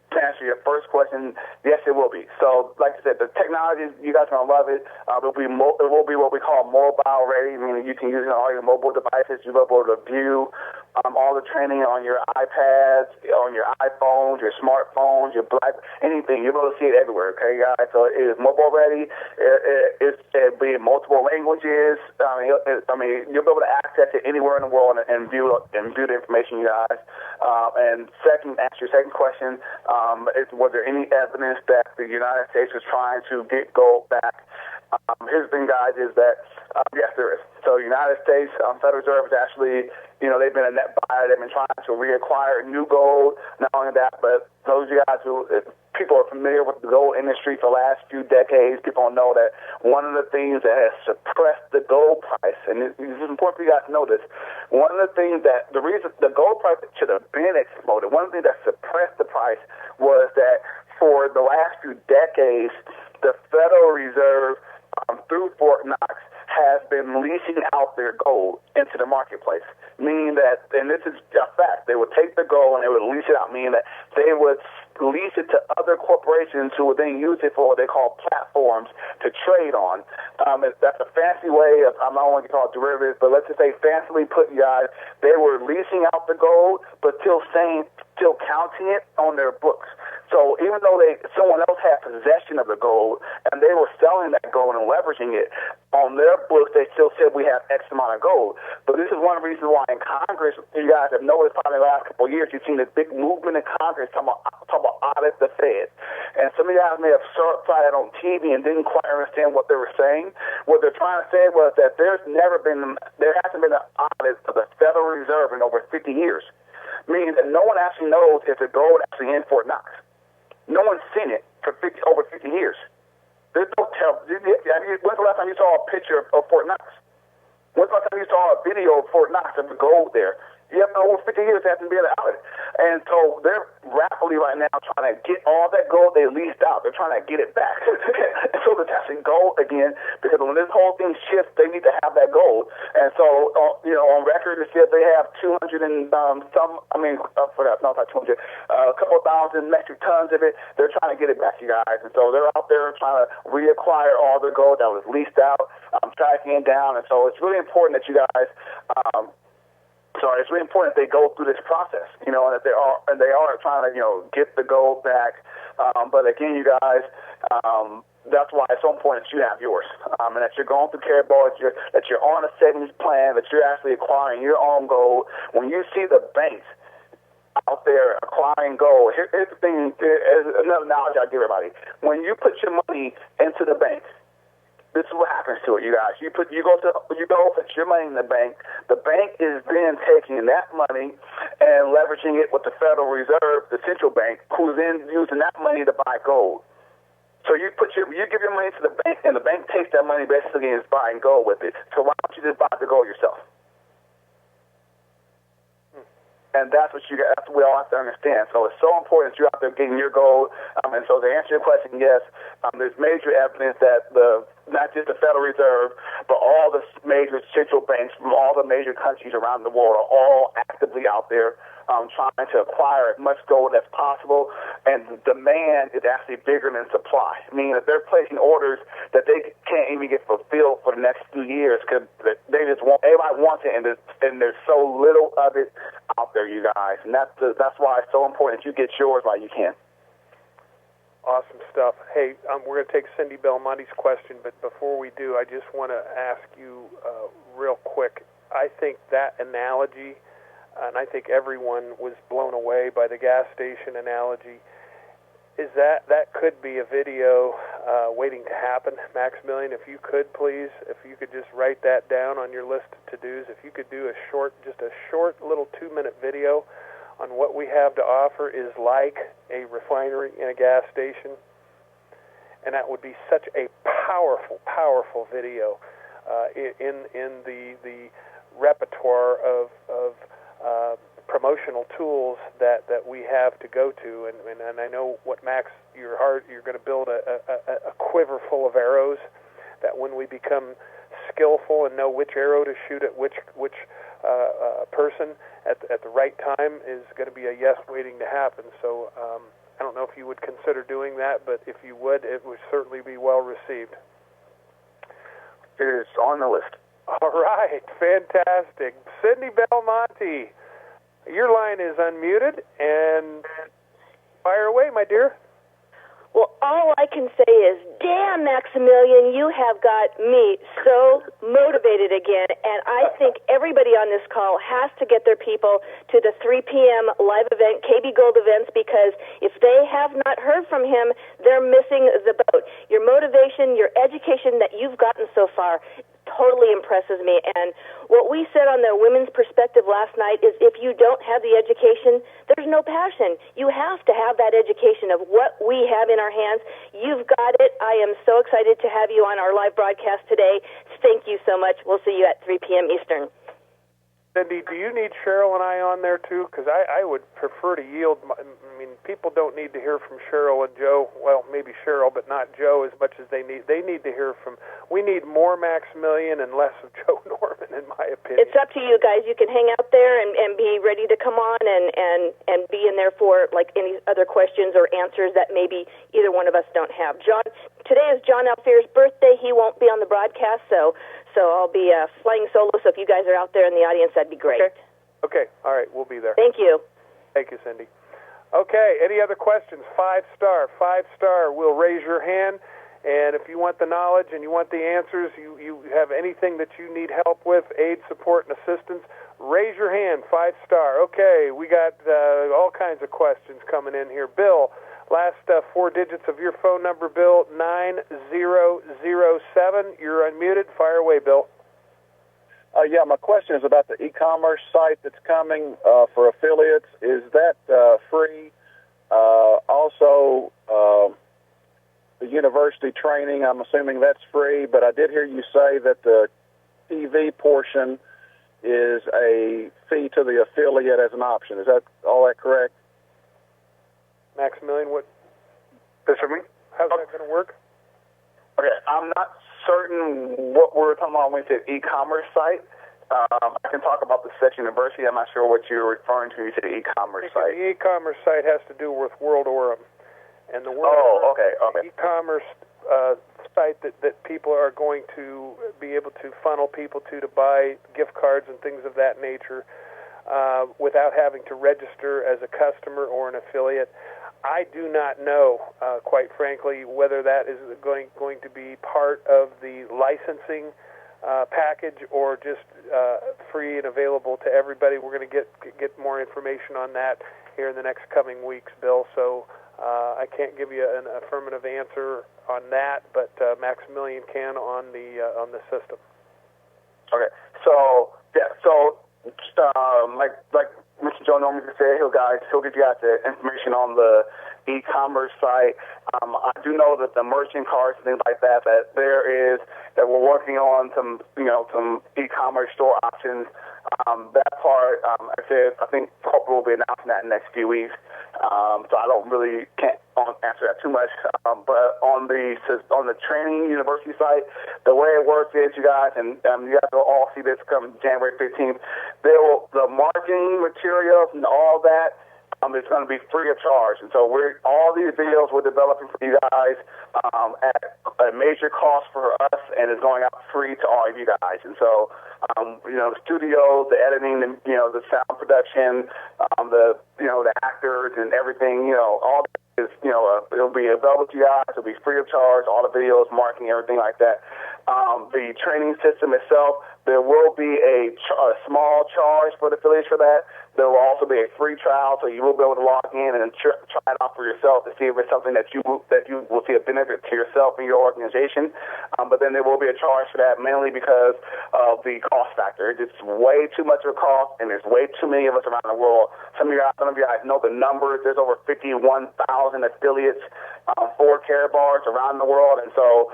To answer your first question, yes, it will be. So, like I said, the technology, you guys are going to love it. It will be what we call mobile ready, meaning you can use it on all your mobile devices. You'll be able to view all the training on your iPads, on your iPhones, your smartphones, your anything. You'll be able to see it everywhere, okay, guys? So it is mobile ready. It'll be in multiple languages. You'll be able to access it anywhere in the world and view the information, you guys. And answer your second question, was there any evidence that the United States was trying to get gold back? Here's the thing, guys, is that, yes, there is. So the United States Federal Reserve is actually, they've been a net buyer. They've been trying to reacquire new gold. Not only that, but those of you guys people are familiar with the gold industry for the last few decades. People know that one of the things that has suppressed the gold price, and it's important for you guys to know this, one of the things the reason the gold price should have been exploded, one of the things that suppressed the price was that for the last few decades, the Federal Reserve, through Fort Knox, has been leasing out their gold into the marketplace, meaning that, and this is a fact, they would take the gold and they would lease it out, meaning that they would lease it to other corporations who would then use it for what they call platforms to trade on. That's a fancy way of, I'm not going to call it derivatives, but let's just say fancily put, you guys, they were leasing out the gold, but still counting it on their books. So even though someone else had possession of the gold and they were selling that gold and leveraging it on their books, they still said we have X amount of gold. But this is one of the reasons why in Congress, you guys have noticed probably the last couple of years, you've seen this big movement in Congress talking about audit the Fed. And some of you guys may have saw it on TV and didn't quite understand what they were saying. What they're trying to say was that there hasn't been an audit of the Federal Reserve in over 50 years, meaning that no one actually knows if the gold actually in Fort Knox. No one's seen it for over 50 years. There's no tell. When's the last time you saw a picture of Fort Knox? When's the last time you saw a video of Fort Knox of the gold there? You have over 50 years it hasn't been out. And so they're rapidly right now trying to get all that gold they leased out. They're trying to get it back. And so they're testing gold again, because when this whole thing shifts, they need to have that gold. And so, on record, it says they have 200 and a couple thousand metric tons of it. They're trying to get it back, you guys. And so they're out there trying to reacquire all the gold that was leased out, tracking it down. And so it's really important that you guys, it's really important that they go through this process, and that they are trying to, get the gold back. But again, you guys, that's why it's so important that you have yours, and that you're going through Caribou, that you're on a savings plan, that you're actually acquiring your own gold. When you see the banks out there acquiring gold, here's the thing, there's another knowledge I give everybody. When you put your money into the bank, this is what happens to it, you guys. You put your money in the bank. The bank is then taking that money and leveraging it with the Federal Reserve, the central bank, who's then using that money to buy gold. So you give your money to the bank, and the bank takes that money basically and is buying gold with it. So why don't you just buy the gold yourself? And that's what we all have to understand. So it's so important that you're out there getting your gold. And so to answer your question, yes, there's major evidence that not just the Federal Reserve, but all the major central banks from all the major countries around the world are all actively out there trying to acquire as much gold as possible. And the demand is actually bigger than supply, meaning that they're placing orders that they can't even get fulfilled for the next few years, because everybody wants it, and there's so little of it out there, you guys. And that's why it's so important that you get yours while you can. Awesome stuff. Hey, we're going to take Cindy Belmonte's question, but before we do, I just want to ask you real quick. I think that analogy, and I think everyone was blown away by the gas station analogy, is that could be a video waiting to happen. Maximillion, if you could please, if you could just write that down on your list of to-dos, if you could do a short little 2-minute video on what we have to offer is like a refinery in a gas station, and that would be such a powerful video in the repertoire of promotional tools that we have to go to, and I know what Max, you're going to build a quiver full of arrows, that when we become skillful and know which arrow to shoot at which person at the right time is going to be a yes waiting to happen. So I don't know if you would consider doing that, but if you would, it would certainly be well received. It is on the list. All right, fantastic. Cindy Belmonte, your line is unmuted, and fire away, my dear. Well, all I can say is, damn, Maximillion, you have got me so motivated again, and I think everybody on this call has to get their people to the 3 p.m. live event, KB Gold Events, because if they have not heard from him, they're missing the boat. Your motivation, your education that you've gotten so far totally impresses me. And what we said on the Women's Perspective last night is, if you don't have the education, there's no passion. You have to have that education of what we have in our hands. You've got it. I am so excited to have you on our live broadcast today. Thank you so much. We'll see you at 3 p.m. Eastern. Cindy, do you need Cheryl and I on there too? Because I would prefer to yield. I mean, people don't need to hear from Cheryl and Joe. Well, maybe Cheryl, but not Joe as much as they need. They need to hear from. We need more Maximillion and less of Joe Norman, in my opinion. It's up to you guys. You can hang out there and be ready to come on and be in there for like any other questions or answers that maybe either one of us don't have. John, today is John Alfear's birthday. He won't be on the broadcast, so I'll be flying solo. So if you guys are out there in the audience, that'd be great. Okay. All right. We'll be there. Thank you. Thank you, Cindy. Okay. Any other questions? 5-star. 5-star. We'll raise your hand. And if you want the knowledge and you want the answers, you have anything that you need help with, aid, support, and assistance, raise your hand. 5-star. Okay. We got all kinds of questions coming in here. Bill, last 4 digits of your phone number, Bill, 9007. You're unmuted. Fire away, Bill. Yeah, my question is about the e-commerce site that's coming for affiliates. Is that free? Also, the university training. I'm assuming that's free, but I did hear you say that the TV portion is a fee to the affiliate as an option. Is that all that correct? Maximillion, what? This for me? How's that going to work? Okay, I'm not certain what we're talking about when we say e-commerce site. I can talk about the Sex University. I'm not sure what you're referring to. You said e-commerce site. The e-commerce site has to do with World Orem. And the okay. e-commerce site that people are going to be able to funnel people to buy gift cards and things of that nature without having to register as a customer or an affiliate. I do not know, quite frankly, whether that is going to be part of the licensing package or just free and available to everybody. We're going to get more information on that here in the next coming weeks, Bill. So I can't give you an affirmative answer on that, but Maximillion can on the system. Okay. So yeah. So like Mr. Joe normally say, he'll get you guys the information on the e-commerce site. I do know that the merchant cards and things like that that we're working on some e-commerce store options. That part, I think corporate will be announcing that in the next few weeks. So I can't answer that too much. But on the training university site, the way it works is, you guys, and you guys will all see this come January 15th. The marketing materials and all that is going to be free of charge. And so all these videos we're developing for you guys at a major cost for us, and it's going out free to all of you guys. And so, the studio, the editing, the sound production, the actors and everything, all that is, it'll be available to you guys. It'll be free of charge, all the videos, marketing, everything like that. The training system itself, there will be a small charge for the affiliates for that. There will also be a free trial, so you will be able to log in and try it out for yourself to see if it's something that you will see a benefit to yourself and your organization. But then there will be a charge for that, mainly because of the cost factor. It's way too much of a cost, and there's way too many of us around the world. Some of you guys know the numbers. There's over 51,000 affiliates for Care Bars around the world, and so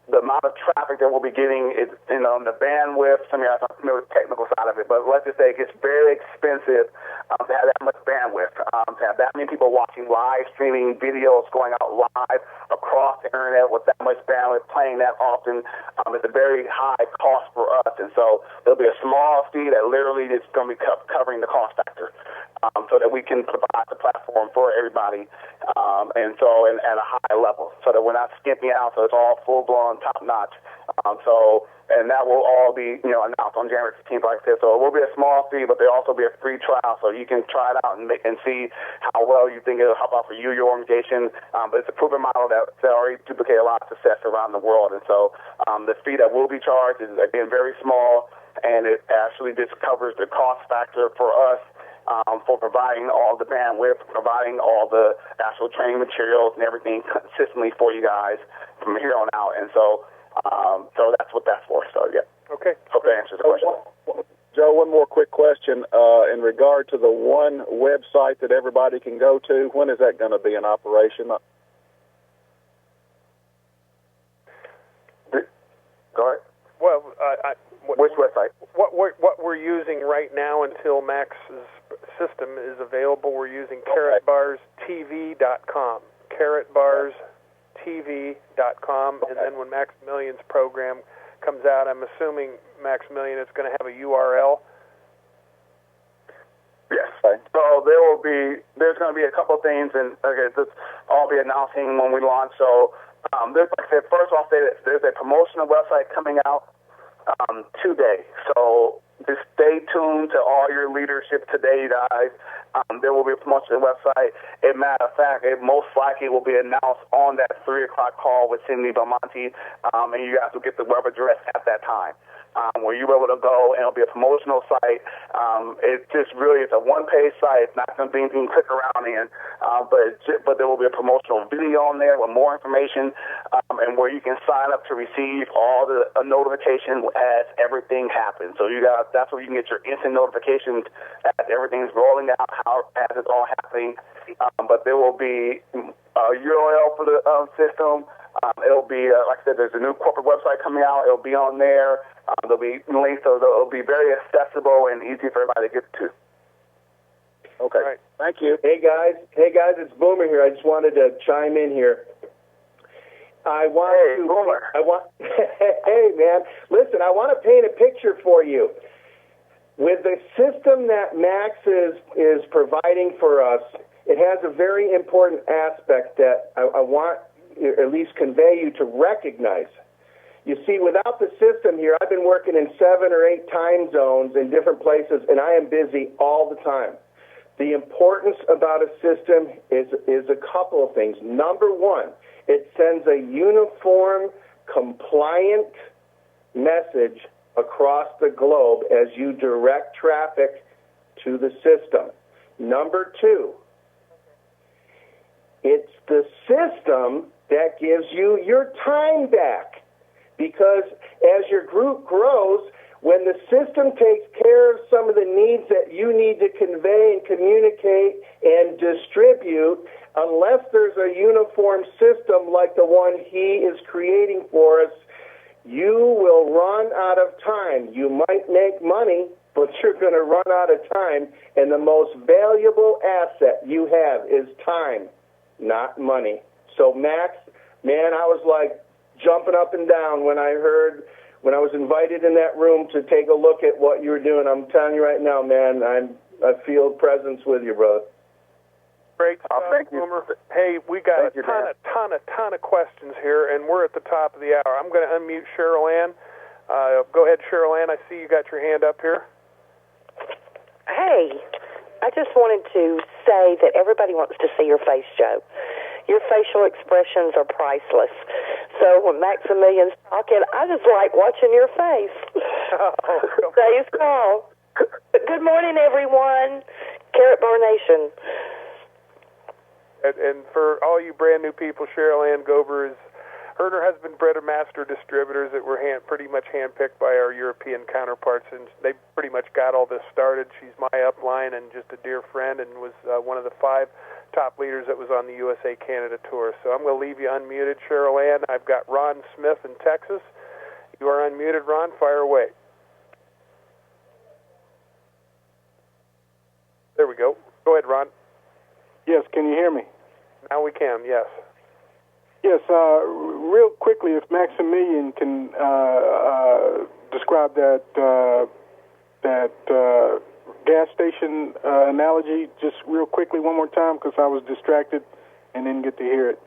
the amount of traffic that we'll be getting is, the bandwidth. Some of you guys aren't familiar with the technical side of it, but let's just say it gets very expensive to have that much bandwidth, to have that many people watching live streaming videos going out live across the internet with that much bandwidth, playing that often. It's a very high cost for us, and so there'll be a small fee that literally is going to be covering the cost factor, so that we can provide the platform for everybody, and at a high level, so that we're not skimping out, so it's all full-blown, top-notch. And that will all be, announced on January 15th, like I said. So it will be a small fee, but there'll also be a free trial, so you can try it out and see how well you think it'll help out for you, your organization. But it's a proven model that already duplicated a lot of success around the world. And so the fee that will be charged is, again, very small, and it actually just covers the cost factor for us, for providing all the bandwidth, providing all the actual training materials and everything consistently for you guys from here on out. And so that's what that's for. So, yeah. Okay. Hope that answers the question. Joe, one more quick question. In regard to the one website that everybody can go to, when is that going to be in operation? Go ahead. Well, which website? What we're using right now until Max's system is available, we're using carrotbarstv.com. carrotbarstv.com, and then when Maximillion's program comes out, I'm assuming Maximillion is going to have a URL. Yes. So there's going to be a couple of things, and I'll be announcing when we launch. So like I said, first I'll say that there's a promotional website coming out today. So just stay tuned to all your leadership today, guys. There will be a promotional website. As a matter of fact, it most likely will be announced on that 3 o'clock call with Cindy Belmonte, and you guys will get the web address at that time, where you'll be able to go, and it'll be a promotional site. It's just really, it's a one-page site. It's not going to be anything to click around in, but there will be a promotional video on there with more information, and where you can sign up to receive all the notifications as everything happens. So you guys, that's where you can get your instant notifications as everything's rolling out, as it's all happening. But there will be URL for the system. It'll be, like I said, there's a new corporate website coming out. It'll be on there. There'll be links, so it'll be very accessible and easy for everybody to get to. Okay. Right. Thank you. Hey guys, it's Boomer here. I just wanted to chime in here. Boomer. Hey man, listen, I want to paint a picture for you. With the system that Max is providing for us, it has a very important aspect that I want at least convey you to recognize. You see, without the system here, I've been working in 7 or 8 time zones in different places, and I am busy all the time. The importance about a system is a couple of things. Number one, it sends a uniform, compliant message across the globe as you direct traffic to the system. Number two, it's the system that gives you your time back. Because as your group grows, when the system takes care of some of the needs that you need to convey and communicate and distribute, unless there's a uniform system like the one he is creating for us, you will run out of time. You might make money, but you're going to run out of time, and the most valuable asset you have is time, not money. So, Max, man, I was like jumping up and down when I was invited in that room to take a look at what you were doing. I'm telling you right now, man, I feel presence with you, brother. Great stuff, thank you. Boomer. Hey, we got a ton of questions here, and we're at the top of the hour. I'm going to unmute Cheryl Ann. Go ahead, Cheryl Ann. I see you got your hand up here. Hey, I just wanted to say that everybody wants to see your face, Joe. Your facial expressions are priceless. So when Maximillion's talking, I just like watching your face. Praise God. Good morning, everyone. Carrot Bar Nation. And for all you brand new people, Cheryl Ann Gober is her and her husband Brett are master distributors that were pretty much handpicked by our European counterparts, and they pretty much got all this started. She's my upline and just a dear friend, and was one of the 5 top leaders that was on the USA Canada tour. So I'm going to leave you unmuted, Cheryl Ann. I've got Ron Smith in Texas. You are unmuted, Ron. Fire away. There we go. Go ahead, Ron. Yes, can you hear me? Now we can, yes. Yes, real quickly, if Maximillion can describe that gas station analogy just real quickly one more time, because I was distracted and didn't get to hear it.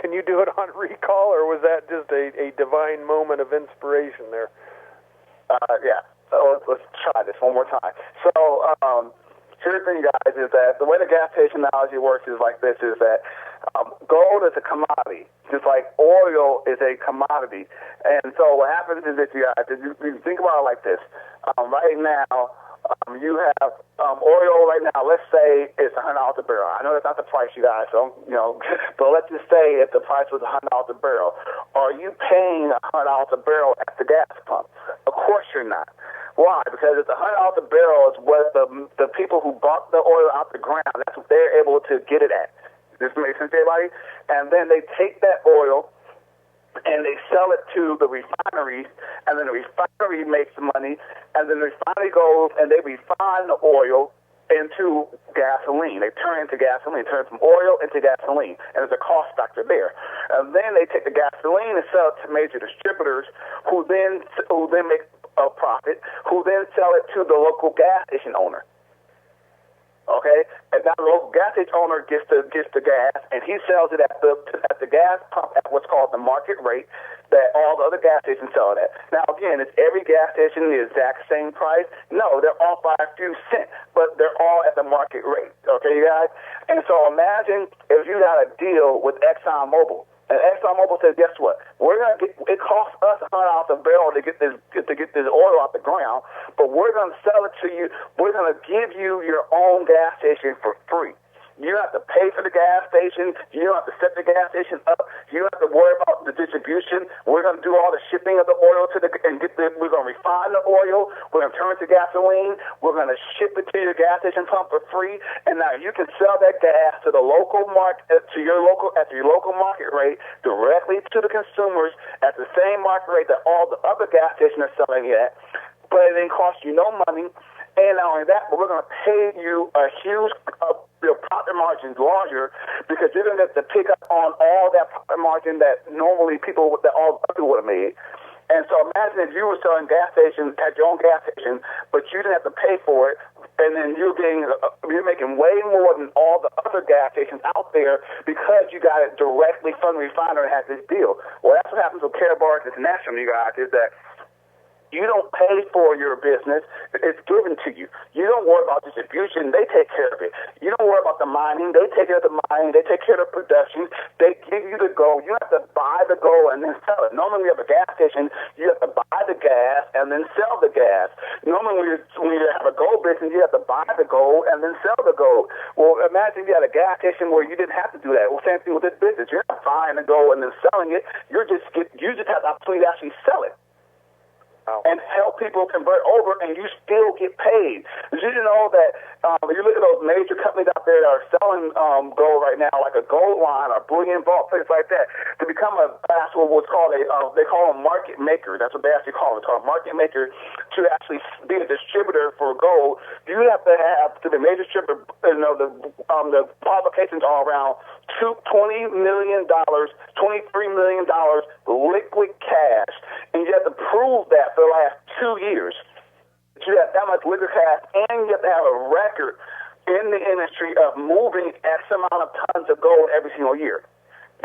Can you do it on recall, or was that just a divine moment of inspiration there? Yeah. So let's try this one more time. So here's the thing, guys, is that the way the gas station analogy works is like this, is that gold is a commodity, just like oil is a commodity. And so what happens is that you think about it like this. Right now, you have oil right now, let's say it's $100 a barrel. I know that's not the price, you guys, so, but let's just say if the price was $100 a barrel. Are you paying $100 a barrel at the gas pump? Of course you're not. Why? Because it's $100 a barrel is what the people who bought the oil out the ground, that's what they're able to get it at. Does this make sense to everybody? And then they take that oil and they sell it to the refineries, and then the refinery makes money, and then the refinery goes and they refine the oil into gasoline. They turn it into gasoline, turn it from oil into gasoline, and there's a cost factor there. And then they take the gasoline and sell it to major distributors, who then make a profit, who then sell it to the local gas station owner. Okay, and now the local gas station owner gets the gas, and he sells it at the gas pump at what's called the market rate that all the other gas stations sell it at. Now again, is every gas station the exact same price? No, they're all by a few cents, but they're all at the market rate. Okay, you guys. And so imagine if you got a deal with ExxonMobil. And ExxonMobil says, guess what? It costs us $100 a barrel to get this oil off the ground, but we're going to sell it to you. We're going to give you your own gas station for free. You don't have to pay for the gas station. You don't have to set the gas station up. You don't have to worry about the distribution. We're going to do all the shipping of the oil we're going to refine the oil. We're going to turn it to gasoline. We're going to ship it to your gas station pump for free. And now you can sell that gas to the local market, at your local market rate, directly to the consumers at the same market rate that all the other gas stations are selling it at. But it didn't cost you no money. And not only that, but we're going to pay you a huge profit margin larger, because you're going to have to pick up on all that profit margin that normally that all other people would have made. And so imagine if you were selling gas stations at your own gas station, but you didn't have to pay for it, and then you're making way more than all the other gas stations out there because you got it directly from the refiner and has this deal. Well, that's what happens with Care Bars International, you guys, is that you don't pay for your business. It's given to you. You don't worry about distribution. They take care of it. You don't worry about the mining. They take care of the mining. They take care of the production. They give you the gold. You have to buy the gold and then sell it. Normally, when you have a gas station, you have to buy the gas and then sell the gas. Normally, when you have a gold business, you have to buy the gold and then sell the gold. Well, imagine if you had a gas station where you didn't have to do that. Well, same thing with this business. You're not buying the gold and then selling it. You just have the opportunity to actually sell it. And help people convert over, and you still get paid. Did you know that you look at those major companies out there that are selling gold right now, like a Gold Line or Bullion Vault, things like that, to become what's called they call them market maker. That's what they actually call it, market maker. To actually be a distributor for gold, you have to be a major distributor. The qualifications are around $20 million, $23 million liquid cash, and you have to prove that for the last 2 years. You have that much liquid cash, and you have to have a record in the industry of moving X amount of tons of gold every single year.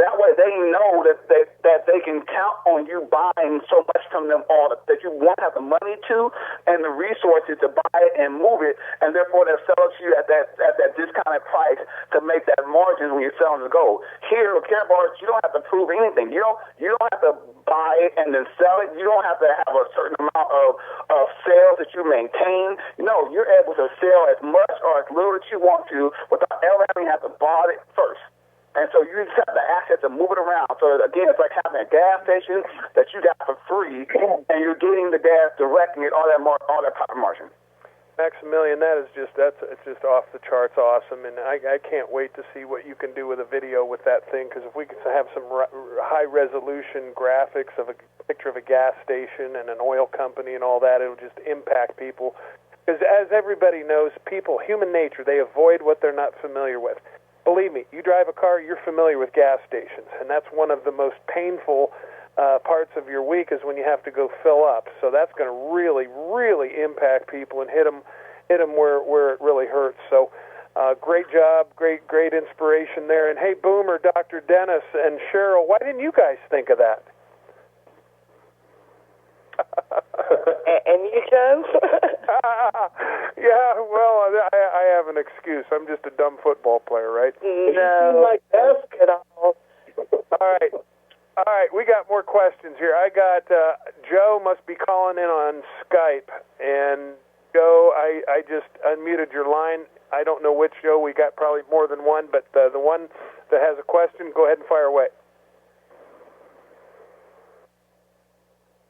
That way they know that they can count on you buying so much from them all that you won't have the money to and the resources to buy it and move it, and therefore they'll sell it to you at that discounted price to make that margin when you're selling the gold. Here with Care Bars, you don't have to prove anything. You don't have to buy it and then sell it. You don't have to have a certain amount of sales that you maintain. No, you're able to sell as much or as little as you want to without ever having to have to buy it first. And so you just have the assets to move it around. So again, it's like having a gas station that you got for free, and you're getting the gas direct and get all that profit margin. Maximillion, it's just off the charts awesome, and I can't wait to see what you can do with a video with that thing, because if we could have some high resolution graphics of a picture of a gas station and an oil company and all that, it'll just impact people. Because as everybody knows, human nature, they avoid what they're not familiar with. Believe me, you drive a car, you're familiar with gas stations, and that's one of the most painful parts of your week is when you have to go fill up. So that's going to really, really impact people and hit them where it really hurts. So great job, great inspiration there. And hey, Boomer, Dr. Denis, and Cheryl, why didn't you guys think of that? And you, Joe? Yeah, well, I have an excuse. I'm just a dumb football player, right? No, like at all. All right, we got more questions here. I got Joe must be calling in on Skype, and Joe, I just unmuted your line. I don't know which Joe. We got probably more than one, but the one that has a question, go ahead and fire away.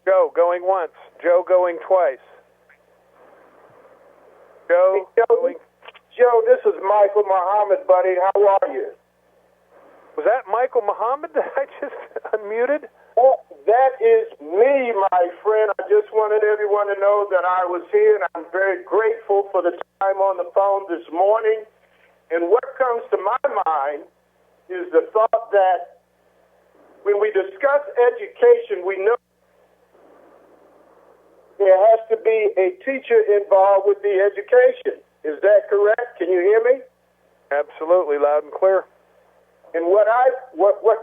Joe going once. Joe going twice. Joe, Joe, this is Michael Muhammad, buddy. How are you? Was that Michael Muhammad that I just unmuted? Well, that is me, my friend. I just wanted everyone to know that I was here, and I'm very grateful for the time on the phone this morning. And what comes to my mind is the thought that when we discuss education, we know there has to be a teacher involved with the education. Is that correct? Can you hear me? Absolutely, loud and clear. And what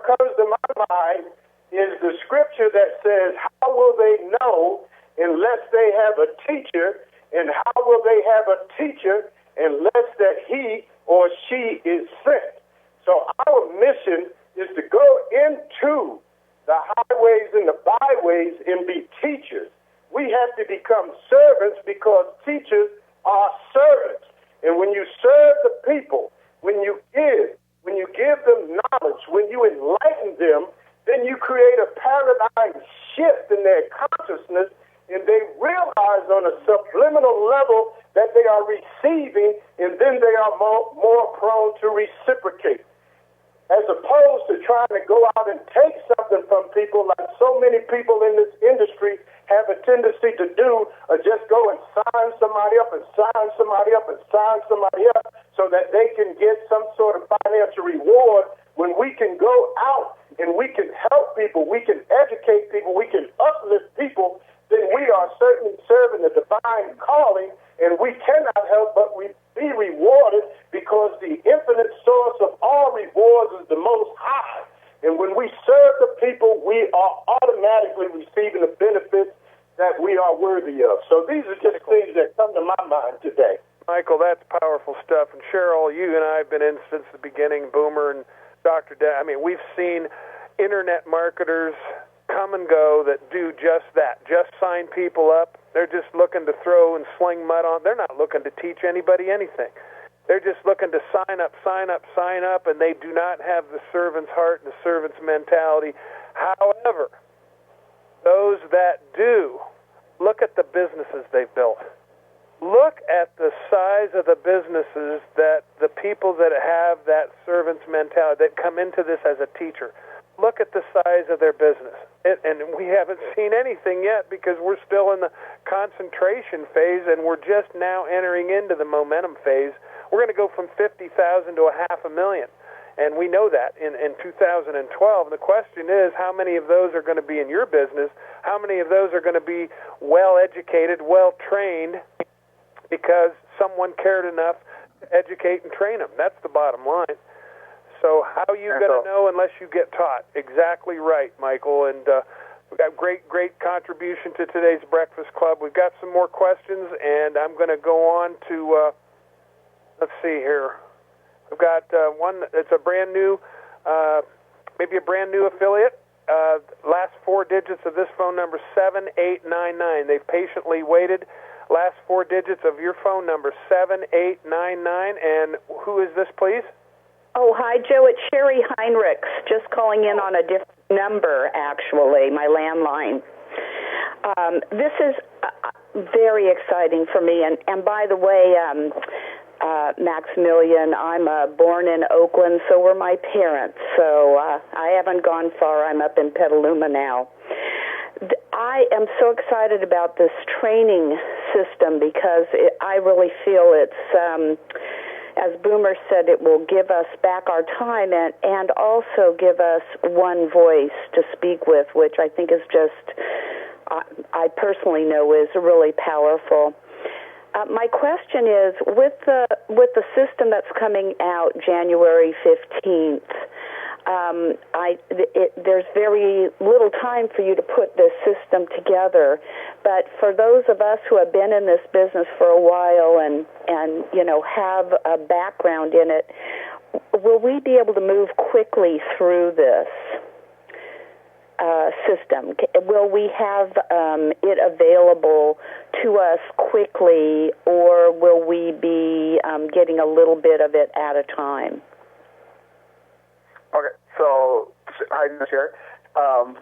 comes to my mind is the scripture that says, how will they know unless they have a teacher? And how will they have a teacher unless that he or she is sent? So our mission is to go into the highways and the byways and be teachers. We have to become servants because teachers are servants. And when you serve the people, when you give them knowledge, when you enlighten them, then you create a paradigm shift in their consciousness, and they realize on a subliminal level that they are receiving, and then they are more prone to reciprocate. As opposed to trying to go out and take something from people like so many people in this industry have a tendency to do, or just go and sign somebody up and sign somebody up and sign somebody up so that they can get some sort of financial reward, when we can go out and we can help people, we can educate people, we can uplift people, then we are certainly serving the divine calling, and we cannot help but be rewarded, because the infinite source of all rewards is the Most High. And when we serve the people, we are automatically receiving the benefits that we are worthy of. So these are just things that come to my mind today. Michael, that's powerful stuff. And Cheryl, you and I have been in since the beginning, Boomer and Dr. I mean, we've seen internet marketers come and go that do just that, just sign people up. They're just looking to throw and sling mud on. They're not looking to teach anybody anything. They're just looking to sign up, and they do not have the servant's heart and the servant's mentality. However, those that do, look at the businesses they've built. Look at the size of the businesses that the people that have that servant's mentality, that come into this as a teacher, look at the size of their business. And we haven't seen anything yet, because we're still in the concentration phase, and we're just now entering into the momentum phase. We're going to go from 50,000 to 500,000, and we know that in 2012. And the question is, how many of those are going to be in your business? How many of those are going to be well-educated, well-trained, because someone cared enough to educate and train them? That's the bottom line. So how are you going to know unless you get taught? Exactly right, Michael. And we've got great contribution to today's Breakfast Club. We've got some more questions, and I'm going to go on to, let's see here. We've got one, it's a brand new, maybe a brand new affiliate. Last four digits of this phone number, 7899. They've patiently waited. Last four digits of your phone number, 7899. And who is this, please? Oh, hi, Joe. It's Sherry Heinrichs, just calling in on a different number, actually, my landline. This is very exciting for me. And by the way, Maximillion, I'm born in Oakland, so were my parents. So I haven't gone far. I'm up in Petaluma now. I am so excited about this training system, because I really feel it's... as Boomer said, it will give us back our time and also give us one voice to speak with, which I think is just, I personally know is really powerful. My question is, with the system that's coming out January 15th, there's very little time for you to put this system together, but for those of us who have been in this business for a while and you know, have a background in it, will we be able to move quickly through this system? Will we have it available to us quickly, or will we be getting a little bit of it at a time? Okay, so hi, Sherry.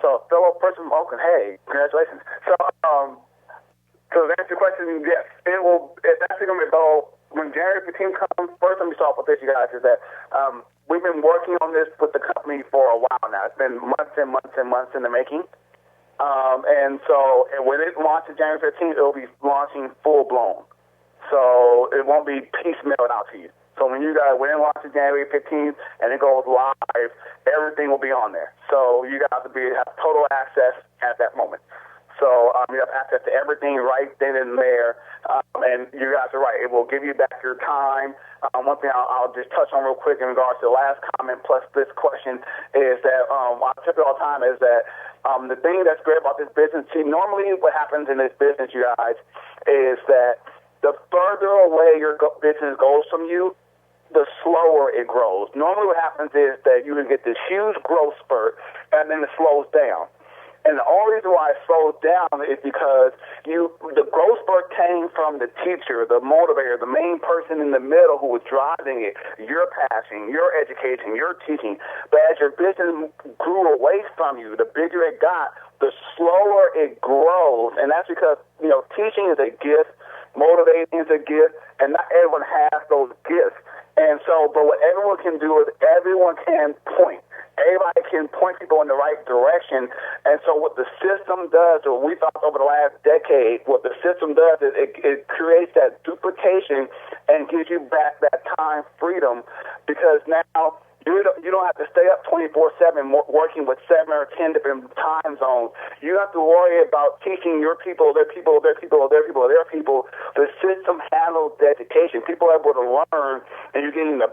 So fellow person from Oakland, hey, congratulations. So to answer your question, yes, it will. It's actually going to go when January 15 comes. First, let me start with this, you guys, is that we've been working on this with the company for a while now. It's been months and months and months in the making. And when it launches January 15th, it will be launching full blown. So it won't be piecemealed out to you. So when it launches January 15th and it goes live, everything will be on there. So you guys will have total access at that moment. So you have access to everything right then and there. And you guys are right. It will give you back your time. One thing I'll just touch on real quick in regards to the last comment plus this question is that I tell you all the time is that the thing that's great about this business, see, normally what happens in this business, you guys, is that the further away your business goes from you, the slower it grows. Normally what happens is that you can get this huge growth spurt, and then it slows down. And the only reason why it slows down is because the growth spurt came came from the teacher, the motivator, the main person in the middle who was driving it, your passion, your education, your teaching. But as your business grew away from you, the bigger it got, the slower it grows. And that's because, teaching is a gift, motivating is a gift, and not everyone has those gifts. And so, but what everyone can do is everyone can point. Everybody can point people in the right direction. And so what the system does, or we thought over the last decade, what the system does is it creates that duplication and gives you back that time freedom, because now you don't have to stay up 24/7 working with 7 or 10 different time zones. You don't have to worry about teaching your people, their people, their people, their people, their people. The system handles the education. People are able to learn, and you're getting the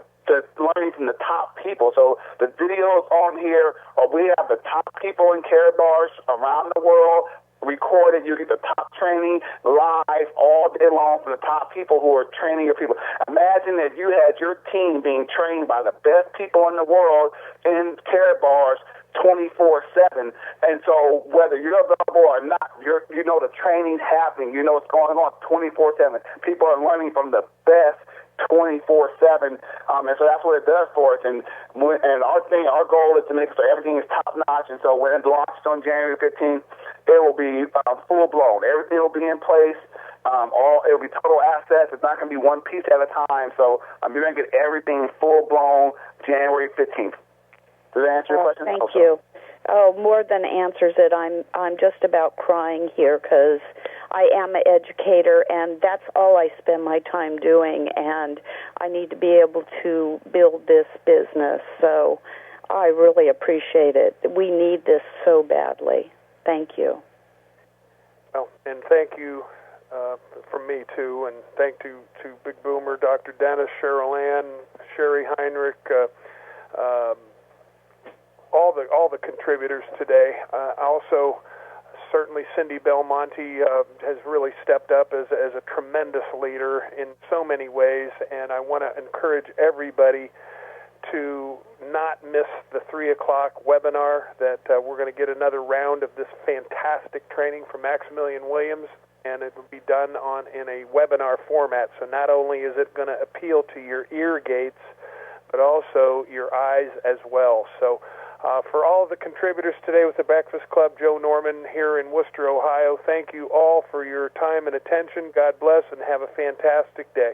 learning from the top people. So the videos on here, we have the top people in care bars around the world recorded. You get the top training live all day long from the top people who are training your people. Imagine if you had your team being trained by the best people in the world in care bars 24/7. And so whether you're available or not, the training's happening. You know what's going on 24/7. People are learning from the best 24/7, and so that's what it does for us. And our goal is to make sure everything is top notch. And so when it launches on January 15th, it will be full blown. Everything will be in place. It will be total assets. It's not going to be one piece at a time. So you're going to get everything full blown January 15th. Does that answer your question? Thank you. Oh, more than answers it. I'm just about crying here because I am an educator, and that's all I spend my time doing, and I need to be able to build this business. So I really appreciate it. We need this so badly. Thank you. Well, and thank you from me, too, and thank you to Big Boomer, Dr. Denis, Cheryl Ann, Sherry Heinrich, all the contributors today. Also, certainly Cindy Belmonte has really stepped up as a tremendous leader in so many ways, and I want to encourage everybody to not miss the 3 o'clock webinar, that we're going to get another round of this fantastic training from Maximillion Williams, and it will be done in a webinar format. So not only is it going to appeal to your ear gates, but also your eyes as well. So for all of the contributors today with the Breakfast Club, Joe Norman here in Worcester, Ohio, thank you all for your time and attention. God bless, and have a fantastic day.